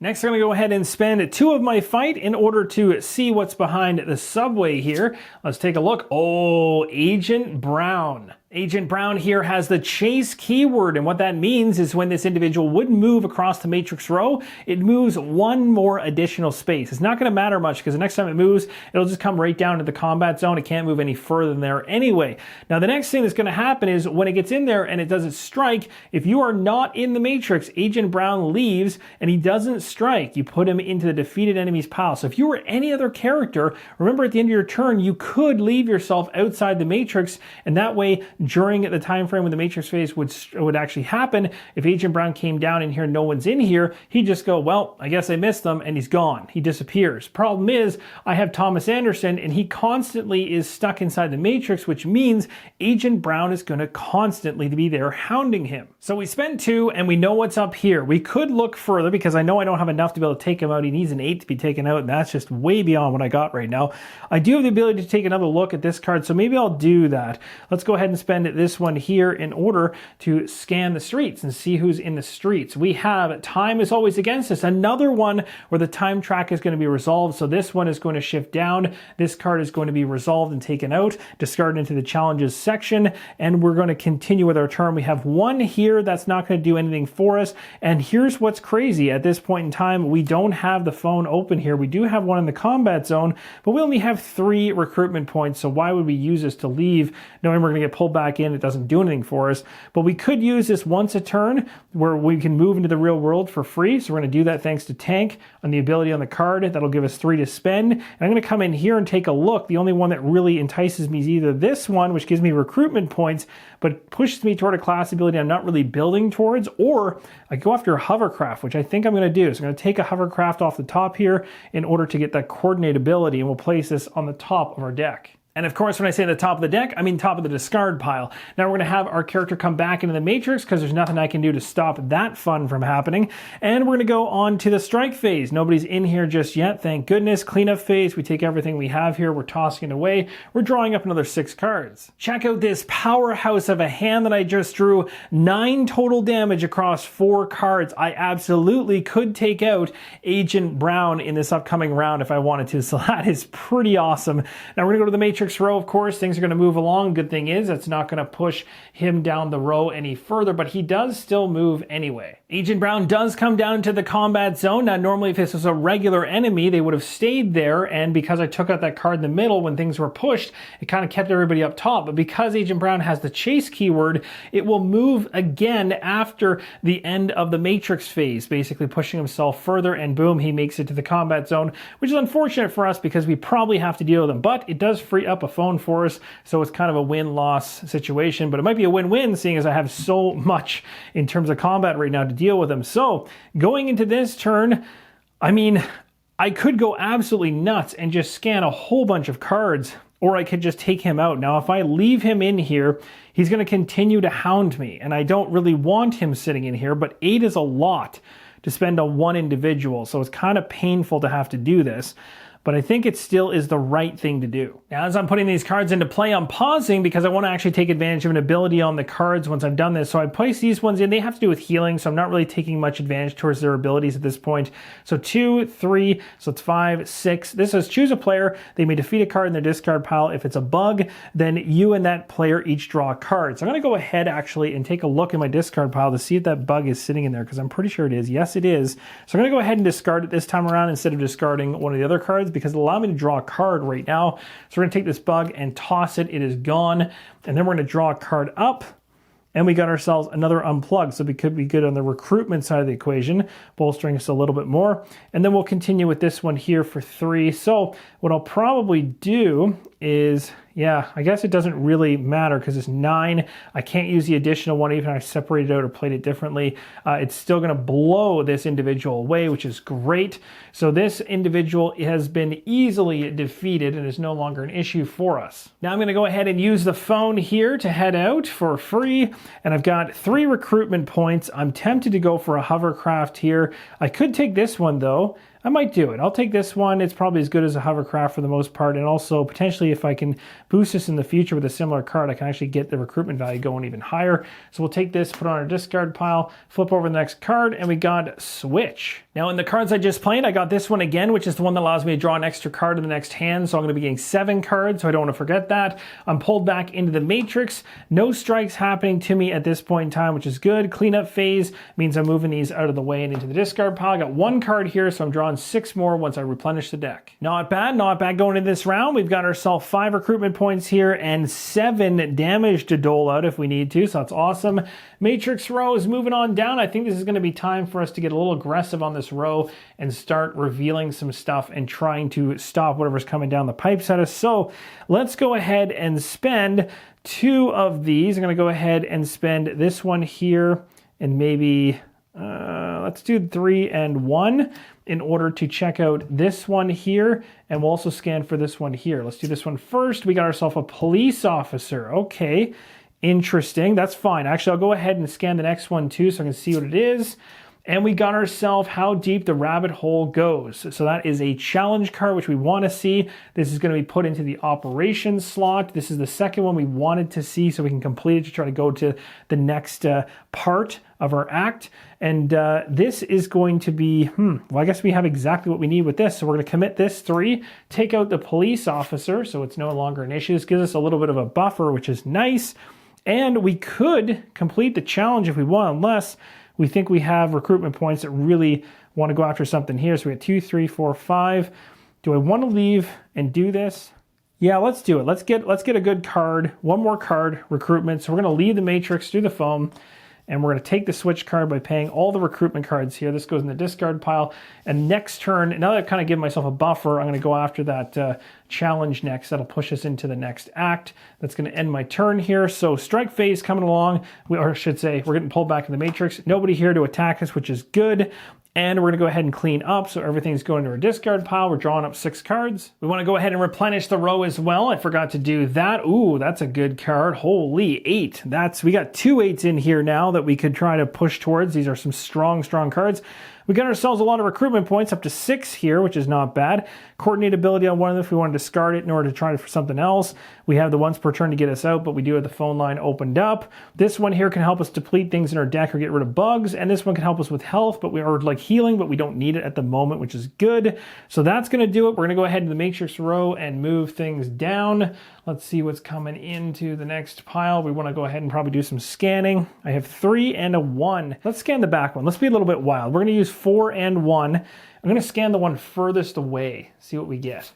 Next, I'm going to go ahead and spend 2 of my fight in order to see what's behind the subway here. Let's take a look. Oh, Agent Brown. Agent Brown here has the chase keyword, and what that means is when this individual would move across the matrix row, it moves 1 more additional space. It's not going to matter much because the next time it moves, it'll just come right down to the combat zone. It can't move any further than there anyway. Now, the next thing that's going to happen is when it gets in there and it doesn't strike, if you are not in the matrix, Agent Brown leaves and he doesn't strike. You put him into the defeated enemies pile. So if you were any other character, remember at the end of your turn, you could leave yourself outside the matrix, and that way, during the time frame when the matrix phase would actually happen, if Agent Brown came down in here, no one's in here, he'd just go, well, I guess I missed them, and he's gone. He disappears. Problem is, I have Thomas Anderson, and he constantly is stuck inside the matrix, which means Agent Brown is going to constantly be there hounding him. So we spend 2, and we know what's up here. We could look further, because I know I don't have enough to be able to take him out. He needs an 8 to be taken out, and that's just way beyond what I got right now. I do have the ability to take another look at this card, so maybe I'll do that. Let's go ahead and spend this one here in order to scan the streets and see who's in the streets. We have time is always against us. Another one where the time track is going to be resolved. So this one is going to shift down. This card is going to be resolved and taken out, discarded into the challenges section, and we're going to continue with our turn. We have 1 here that's not going to do anything for us. And here's what's crazy. At this point in time, we don't have the phone open here. We do have 1 in the combat zone, but we only have 3 recruitment points. So why would we use this to leave, knowing we're going to get pulled back in? It doesn't do anything for us, but we could use this once a turn where we can move into the real world for free. So we're going to do that thanks to Tank on the ability on the card. That'll give us 3 to spend. And I'm going to come in here and take a look. The only one that really entices me is either this one, which gives me recruitment points, but pushes me toward a class ability I'm not really building towards, or I go after a hovercraft, which I think I'm going to do. So I'm going to take a hovercraft off the top here in order to get that coordinate ability, and we'll place this on the top of our deck. And of course, when I say the top of the deck, I mean top of the discard pile. Now we're going to have our character come back into the matrix because there's nothing I can do to stop that fun from happening. And we're going to go on to the strike phase. Nobody's in here just yet, thank goodness. Cleanup phase, we take everything we have here, we're tossing it away. We're drawing up another 6 cards. Check out this powerhouse of a hand that I just drew. 9 total damage across 4 cards. I absolutely could take out Agent Brown in this upcoming round if I wanted to. So that is pretty awesome. Now we're going to go to the matrix row. Of course, things are going to move along. Good thing is that's not going to push him down the row any further, but he does still move anyway. Agent Brown does come down to the combat zone. Now, normally if this was a regular enemy, they would have stayed there, and because I took out that card in the middle when things were pushed, it kind of kept everybody up top. But because Agent Brown has the chase keyword, it will move again after the end of the matrix phase, basically pushing himself further, and boom, he makes it to the combat zone, which is unfortunate for us because we probably have to deal with him, but it does free up a phone for us, so it's kind of a win-loss situation, but it might be a win-win seeing as I have so much in terms of combat right now to deal with him. So going into this turn, I mean, I could go absolutely nuts and just scan a whole bunch of cards, or I could just take him out. Now, if I leave him in here, he's going to continue to hound me, and I don't really want him sitting in here, but 8 is a lot to spend on 1 individual, so it's kind of painful to have to do this. But I think it still is the right thing to do. Now, as I'm putting these cards into play, I'm pausing because I want to actually take advantage of an ability on the cards once I've done this. So I place these ones in. They have to do with healing, so I'm not really taking much advantage towards their abilities at this point. So 2, 3, so it's 5, 6. This says choose a player. They may defeat a card in their discard pile. If it's a bug, then you and that player each draw a card. So I'm going to go ahead actually and take a look at my discard pile to see if that bug is sitting in there, because I'm pretty sure it is. Yes, it is. So I'm going to go ahead and discard it this time around instead of discarding one of the other cards, because it'll allow me to draw a card right now. So we're going to take this bug and toss it. It is gone. And then we're going to draw a card up. And we got ourselves another unplug. So we could be good on the recruitment side of the equation, bolstering us a little bit more. And then we'll continue with this one here for 3. So what I'll probably do is, yeah, I guess it doesn't really matter because it's 9. I can't use the additional one even if I separate it out or played it differently. It's still going to blow this individual away, which is great. So this individual has been easily defeated and is no longer an issue for us. Now I'm going to go ahead and use the phone here to head out for free. And I've got 3 recruitment points. I'm tempted to go for a hovercraft here. I could take this one though. I might do it. I'll take this one. It's probably as good as a hovercraft for the most part. And also potentially if I can boost this in the future with a similar card, I can actually get the recruitment value going even higher. So we'll take this, put it on our discard pile, flip over the next card, and we got switch. Now in the cards I just played, I got this one again, which is the one that allows me to draw an extra card in the next hand. So I'm going to be getting 7 cards, so I don't want to forget that. I'm pulled back into the matrix. No strikes happening to me at this point in time, which is good. Cleanup phase means I'm moving these out of the way and into the discard pile. I got 1 card here, so I'm drawing 6 more once I replenish the deck. Not bad going into this round. We've got ourselves 5 recruitment points here and 7 damage to dole out if we need to, so that's awesome. Matrix row is moving on down. I think this is going to be time for us to get a little aggressive on this row and start revealing some stuff and trying to stop whatever's coming down the pipes at us. So let's go ahead and spend 2 of these. I'm going to go ahead and spend this one here and maybe let's do 3 and 1 in order to check out this one here, and we'll also scan for this one here. Let's do this one first. We got ourselves a police officer. Okay, interesting. That's fine. Actually, I'll go ahead and scan the next one too so I can see what it is. And we got ourselves how deep the rabbit hole goes. So that is a challenge card, which we want to see. This is going to be put into the operations slot. This is the second one we wanted to see so we can complete it to try to go to the next part of our act. And this is going to be, well, I guess we have exactly what we need with this. So we're going to commit this 3, take out the police officer, so it's no longer an issue. This gives us a little bit of a buffer, which is nice. And we could complete the challenge if we want, unless we think we have recruitment points that really want to go after something here. So we have 2, 3, 4, 5. Do I want to leave and do this? Yeah, let's do it. Let's get a good card. 1 more card, recruitment. So we're going to leave the matrix through the foam. And we're going to take the switch card by paying all the recruitment cards here. This goes in the discard pile. And next turn, now that I've kind of given myself a buffer, I'm going to go after that challenge next. That'll push us into the next act. That's going to end my turn here. So strike phase coming along. Or I should say, we're getting pulled back in the matrix. Nobody here to attack us, which is good. And we're going to go ahead and clean up. So everything's going to our discard pile. We're drawing up 6 cards. We want to go ahead and replenish the row as well. I forgot to do that. Ooh, that's a good card. Holy 8. We got 2 8s in here now that we could try to push towards. These are some strong cards. We got ourselves a lot of recruitment points, up to 6 here, which is not bad. Coordinate ability on one of them if we want to discard it in order to try it for something else. We have the once per turn to get us out, but we do have the phone line opened up. This one here can help us deplete things in our deck or get rid of bugs, and this one can help us with health, but we are like healing, but we don't need it at the moment, which is good. So that's going to do it. We're going to go ahead to the matrix row and move things down. Let's see what's coming into the next pile. We want to go ahead and probably do some scanning. I have 3 and a 1. Let's scan the back one. Let's be a little bit wild. We're going to use 4 and 1. I'm going to scan the one furthest away. See what we get.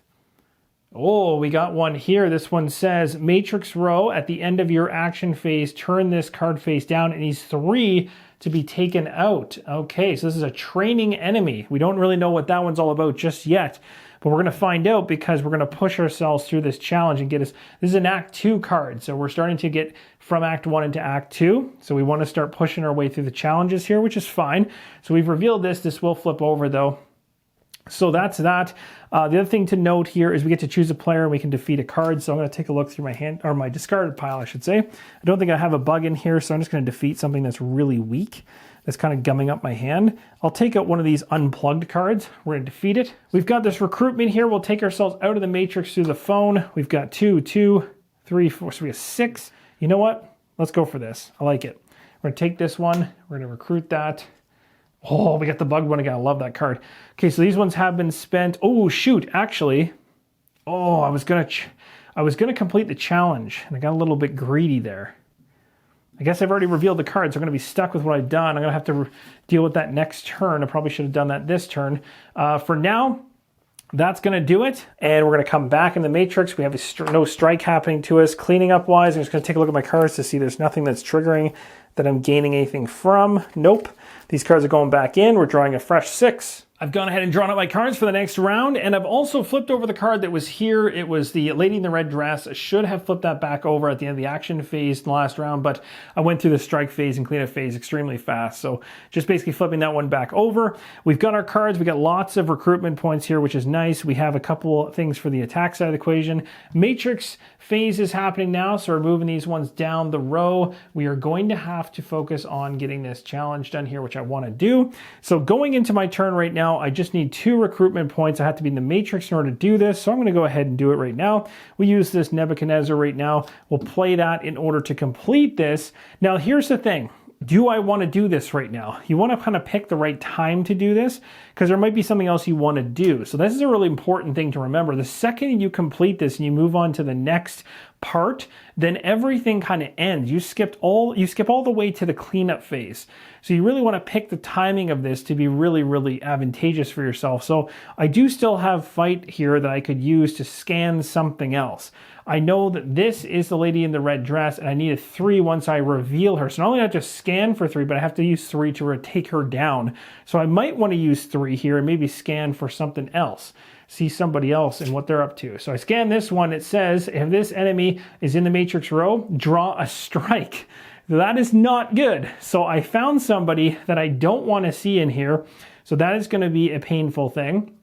Oh, we got one here. This one says, matrix row, at the end of your action phase, turn this card face down. It needs 3 to be taken out. Okay, so this is a training enemy. We don't really know what that one's all about just yet. But we're going to find out because we're going to push ourselves through this challenge and get us. This is an Act 2 card, so we're starting to get from Act 1 into Act 2. So we want to start pushing our way through the challenges here, which is fine. So we've revealed this. This will flip over, though. So that's that. The other thing to note here is we get to choose a player and we can defeat a card. So I'm going to take a look through my hand, or my discarded pile, I should say. I don't think I have a bug in here, so I'm just going to defeat something that's really weak. That's kind of gumming up my hand. I'll take out one of these unplugged cards. We're going to defeat it. We've got this recruitment here. We'll take ourselves out of the matrix through the phone. We've got 2, 2, 3, 4, so we have 6. You know what? Let's go for this. I like it. We're going to take this one. We're going to recruit that. Oh, we got the bug one again. I love that card. Okay, so these ones have been spent. Oh, shoot. Actually, I was gonna complete the challenge, and I got a little bit greedy there. I guess I've already revealed the cards. I'm going to be stuck with what I've done. I'm going to have to deal with that next turn. I probably should have done that this turn. For now, that's going to do it. And we're going to come back in the matrix. We have no strike happening to us. Cleaning up wise, I'm just going to take a look at my cards to see there's nothing that's triggering that I'm gaining anything from. Nope. These cards are going back in. We're drawing a fresh 6. I've gone ahead and drawn out my cards for the next round, and I've also flipped over the card that was here. It was the lady in the red dress. I should have flipped that back over at the end of the action phase in the last round, but I went through the strike phase and cleanup phase extremely fast. So just basically flipping that one back over. We've got our cards. We got lots of recruitment points here, which is nice. We have a couple things for the attack side of the equation. Matrix phase is happening now, so we're moving these ones down the row. We are going to have to focus on getting this challenge done here, which I want to do. So going into my turn right now, I just need 2 recruitment points. I have to be in the matrix in order to do this, so I'm going to go ahead and do it right now. We use this Nebuchadnezzar right now. We'll play that in order to complete this. Now, here's the thing. Do I want to do this right now? You want to kind of pick the right time to do this because there might be something else you want to do. So this is a really important thing to remember. The second you complete this and you move on to the next part, then everything kind of ends. You skip all the way to the cleanup phase. So you really want to pick the timing of this to be really, really advantageous for yourself. So I do still have fight here that I could use to scan something else. I know that this is the lady in the red dress, and I need a 3 once I reveal her. So not only do I have to scan for 3, but I have to use 3 to take her down. So I might want to use 3 here and maybe scan for something else. See somebody else and what they're up to. So I scan this one. It says, if this enemy is in the matrix row, draw a strike. That is not good. So I found somebody that I don't want to see in here. So that is going to be a painful thing.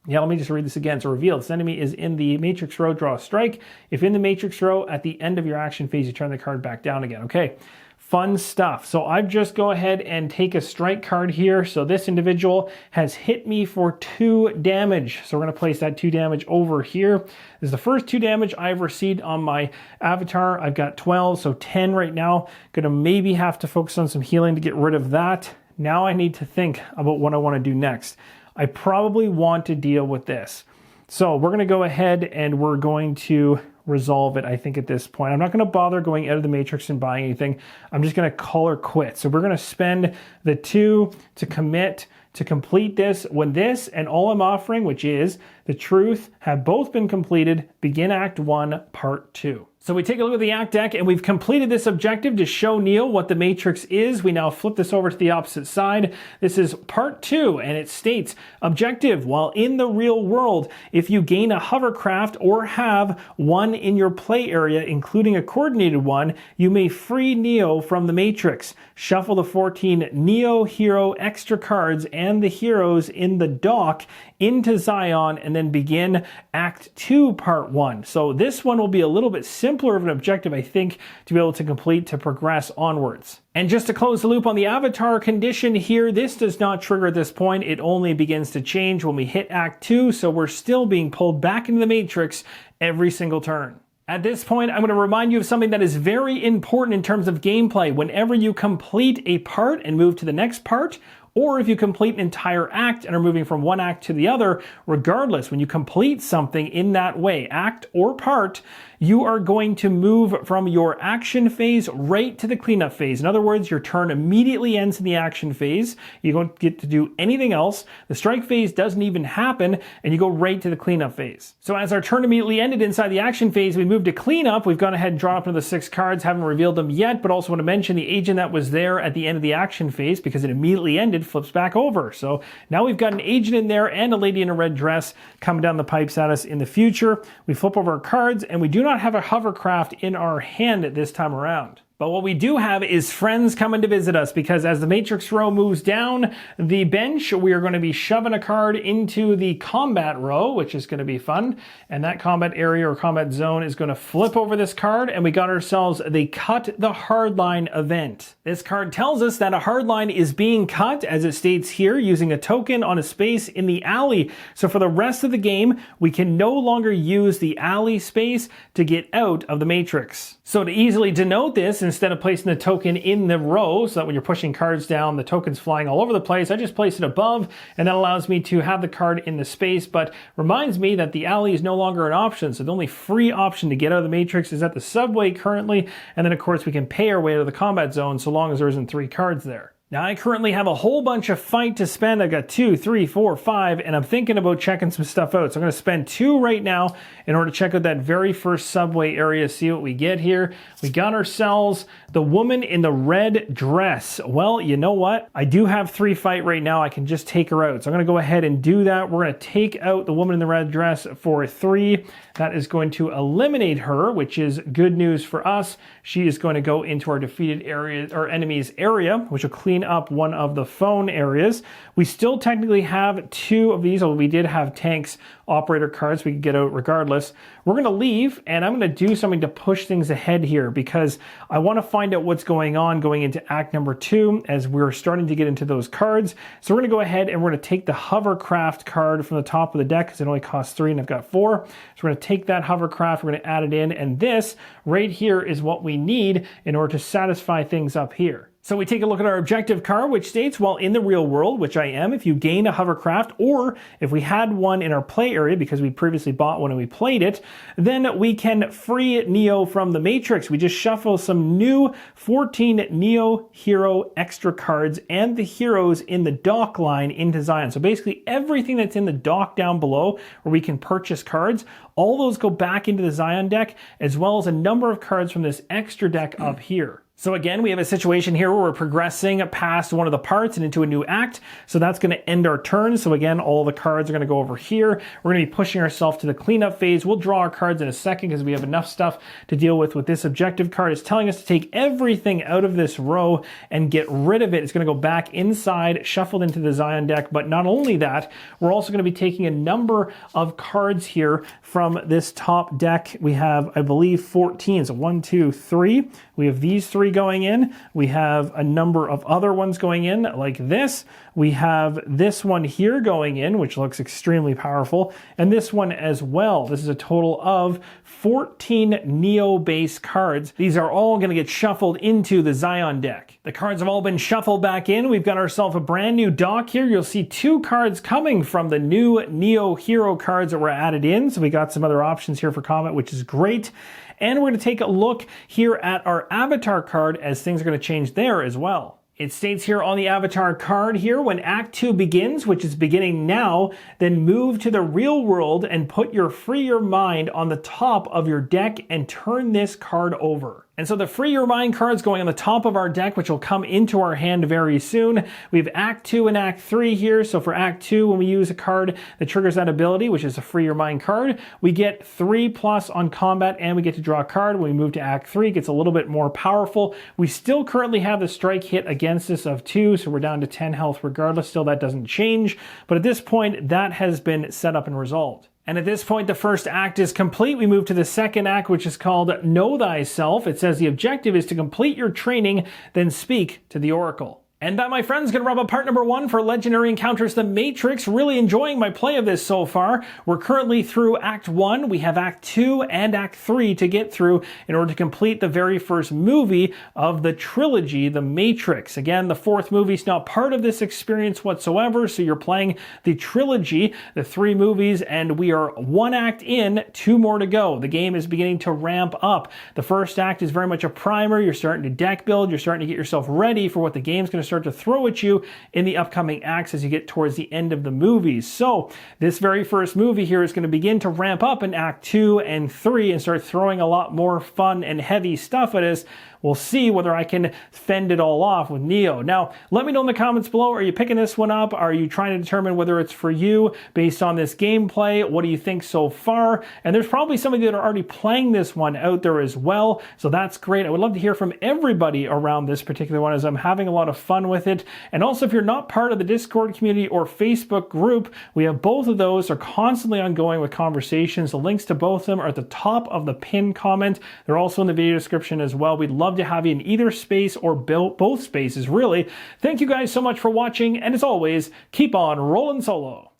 Yeah, let me just read this again. So reveal, this enemy is in the matrix row, draw a strike. If in the matrix row, at the end of your action phase, you turn the card back down again. Okay, fun stuff. So I've just go ahead and take a strike card here. So this individual has hit me for 2 damage. So we're going to place that 2 damage over here. This is the first 2 damage I've received on my avatar. I've got 12, so 10 right now. Going to maybe have to focus on some healing to get rid of that. Now I need to think about what I want to do next. I probably want to deal with this. So we're going to go ahead and we're going to resolve it, I think, at this point. I'm not going to bother going out of the matrix and buying anything. I'm just going to call her quits. So we're going to spend the 2 to commit to complete this when this and all I'm offering, which is the truth, have both been completed. Begin Act 1, Part 2. So we take a look at the act deck and we've completed this objective to show Neil what the matrix is. We now flip this over to the opposite side. This is part 2 and it states, objective, while in the real world, if you gain a hovercraft or have one in your play area, including a coordinated one, you may free Neo from the matrix. Shuffle the 14 Neo Hero extra cards and the heroes in the dock into Zion and then begin Act 2, Part 1. So this one will be a little bit simpler of an objective, I think, to be able to complete to progress onwards. And just to close the loop on the avatar condition here, this does not trigger at this point. It only begins to change when we hit Act 2, so we're still being pulled back into the matrix every single turn. At this point, I'm going to remind you of something that is very important in terms of gameplay. Whenever you complete a part and move to the next part, or if you complete an entire act and are moving from one act to the other, regardless, when you complete something in that way, act or part, you are going to move from your action phase right to the cleanup phase. In other words, your turn immediately ends in the action phase. You don't get to do anything else. The strike phase doesn't even happen, and you go right to the cleanup phase. So as our turn immediately ended inside the action phase, we moved to cleanup. We've gone ahead and drawn up another 6 cards, haven't revealed them yet, but also want to mention the agent that was there at the end of the action phase, because it immediately ended, flips back over. So now we've got an agent in there and a lady in a red dress coming down the pipes at us in the future. We flip over our cards, and we do not have a hovercraft in our hand at this time around. But what we do have is friends coming to visit us, because as the matrix row moves down the bench, we are going to be shoving a card into the combat row, which is going to be fun. And that combat area or combat zone is going to flip over this card, and we got ourselves the Cut the Hardline event. This card tells us that a hardline is being cut, as it states here, using a token on a space in the alley. So for the rest of the game, we can no longer use the alley space to get out of the matrix. So to easily denote this, instead of placing the token in the row, so that when you're pushing cards down, the token's flying all over the place, I just place it above, and that allows me to have the card in the space, but reminds me that the alley is no longer an option. So the only free option to get out of the matrix is at the subway currently, and then of course we can pay our way to the combat zone so long as there isn't 3 cards there. Now, I currently have a whole bunch of fight to spend. I got 2, 3, 4, 5, and I'm thinking about checking some stuff out. So I'm going to spend 2 right now in order to check out that very first subway area, see what we get here. We got ourselves the woman in the red dress. Well, you know what? I do have 3 fight right now. I can just take her out. So I'm going to go ahead and do that. We're going to take out the woman in the red dress for 3. That is going to eliminate her, which is good news for us. She is going to go into our defeated area, or enemy's area, which will clean up one of the phone areas. We still technically have 2 of these, although we did have tanks operator cards we could get out regardless. We're going to leave, and I'm going to do something to push things ahead here because I want to find out what's going on going into act number 2 as we're starting to get into those cards. So we're going to go ahead and we're going to take the hovercraft card from the top of the deck because it only costs 3 and I've got 4. So we're going to take that hovercraft, we're going to add it in, and this right here is what we need in order to satisfy things up here. So we take a look at our objective card, which states, well, in the real world, which I am, if you gain a hovercraft, or if we had one in our play area because we previously bought one and we played it, then we can free Neo from the Matrix. We just shuffle some new 14 Neo Hero extra cards and the heroes in the dock line into Zion. So basically everything that's in the dock down below where we can purchase cards, all those go back into the Zion deck, as well as a number of cards from this extra deck up here. So again, we have a situation here where we're progressing past one of the parts and into a new act. So that's going to end our turn. So again, all the cards are going to go over here. We're going to be pushing ourselves to the cleanup phase. We'll draw our cards in a second because we have enough stuff to deal with this objective card. It's telling us to take everything out of this row and get rid of it. It's going to go back inside, shuffled into the Zion deck. But not only that, we're also going to be taking a number of cards here from this top deck. We have, I believe, 14. So 1, 2, 3. We have these 3 going in. We have a number of other ones going in like this. We have this one here going in, which looks extremely powerful, and this one as well. This is a total of 14 Neo base cards. These are all going to get shuffled into the Zion deck. The cards have all been shuffled back in. We've got ourselves a brand new dock here. You'll see 2 cards coming from the new Neo Hero cards that were added in. So we got some other options here for comment, which is great. And we're going to take a look here at our avatar card as things are going to change there as well. It states here on the avatar card here, when Act 2 begins, which is beginning now, then move to the real world and put your Free Your Mind on the top of your deck and turn this card over. And so the Free Your Mind card's going on the top of our deck, which will come into our hand very soon. We have Act 2 and Act 3 here. So for Act 2, when we use a card that triggers that ability, which is a Free Your Mind card, we get 3+ on combat and we get to draw a card. When we move to Act 3, it gets a little bit more powerful. We still currently have the strike hit against us of 2, so we're down to 10 health regardless. Still, that doesn't change. But at this point, that has been set up and resolved. And at this point, the first act is complete. We move to the second act, which is called Know Thyself. It says the objective is to complete your training, then speak to the Oracle. And that, my friends, gonna wrap up part number 1 for Legendary Encounters The Matrix. Really enjoying my play of this so far. We're currently through Act 1. We have Act 2 and Act 3 to get through in order to complete the very first movie of the trilogy, The Matrix. Again, the 4th movie is not part of this experience whatsoever, so you're playing the trilogy, the 3 movies, and we are 1 act in, 2 more to go. The game is beginning to ramp up. The first act is very much a primer. You're starting to deck build. You're starting to get yourself ready for what the game's going to start to throw at you in the upcoming acts as you get towards the end of the movies. So this very first movie here is going to begin to ramp up in Act 2 and 3 and start throwing a lot more fun and heavy stuff at us. We'll see whether I can fend it all off with Neo. Now, let me know in the comments below, are you picking this one up? Are you trying to determine whether it's for you based on this gameplay? What do you think so far? And there's probably some of you that are already playing this one out there as well, so that's great. I would love to hear from everybody around this particular one as I'm having a lot of fun with it. And also, if you're not part of the Discord community or Facebook group, we have both of those are constantly ongoing with conversations. The links to both of them are at the top of the pinned comment. They're also in the video description as well. We'd love to have you in either space or both spaces, really. Thank you guys so much for watching, and as always, keep on rolling solo.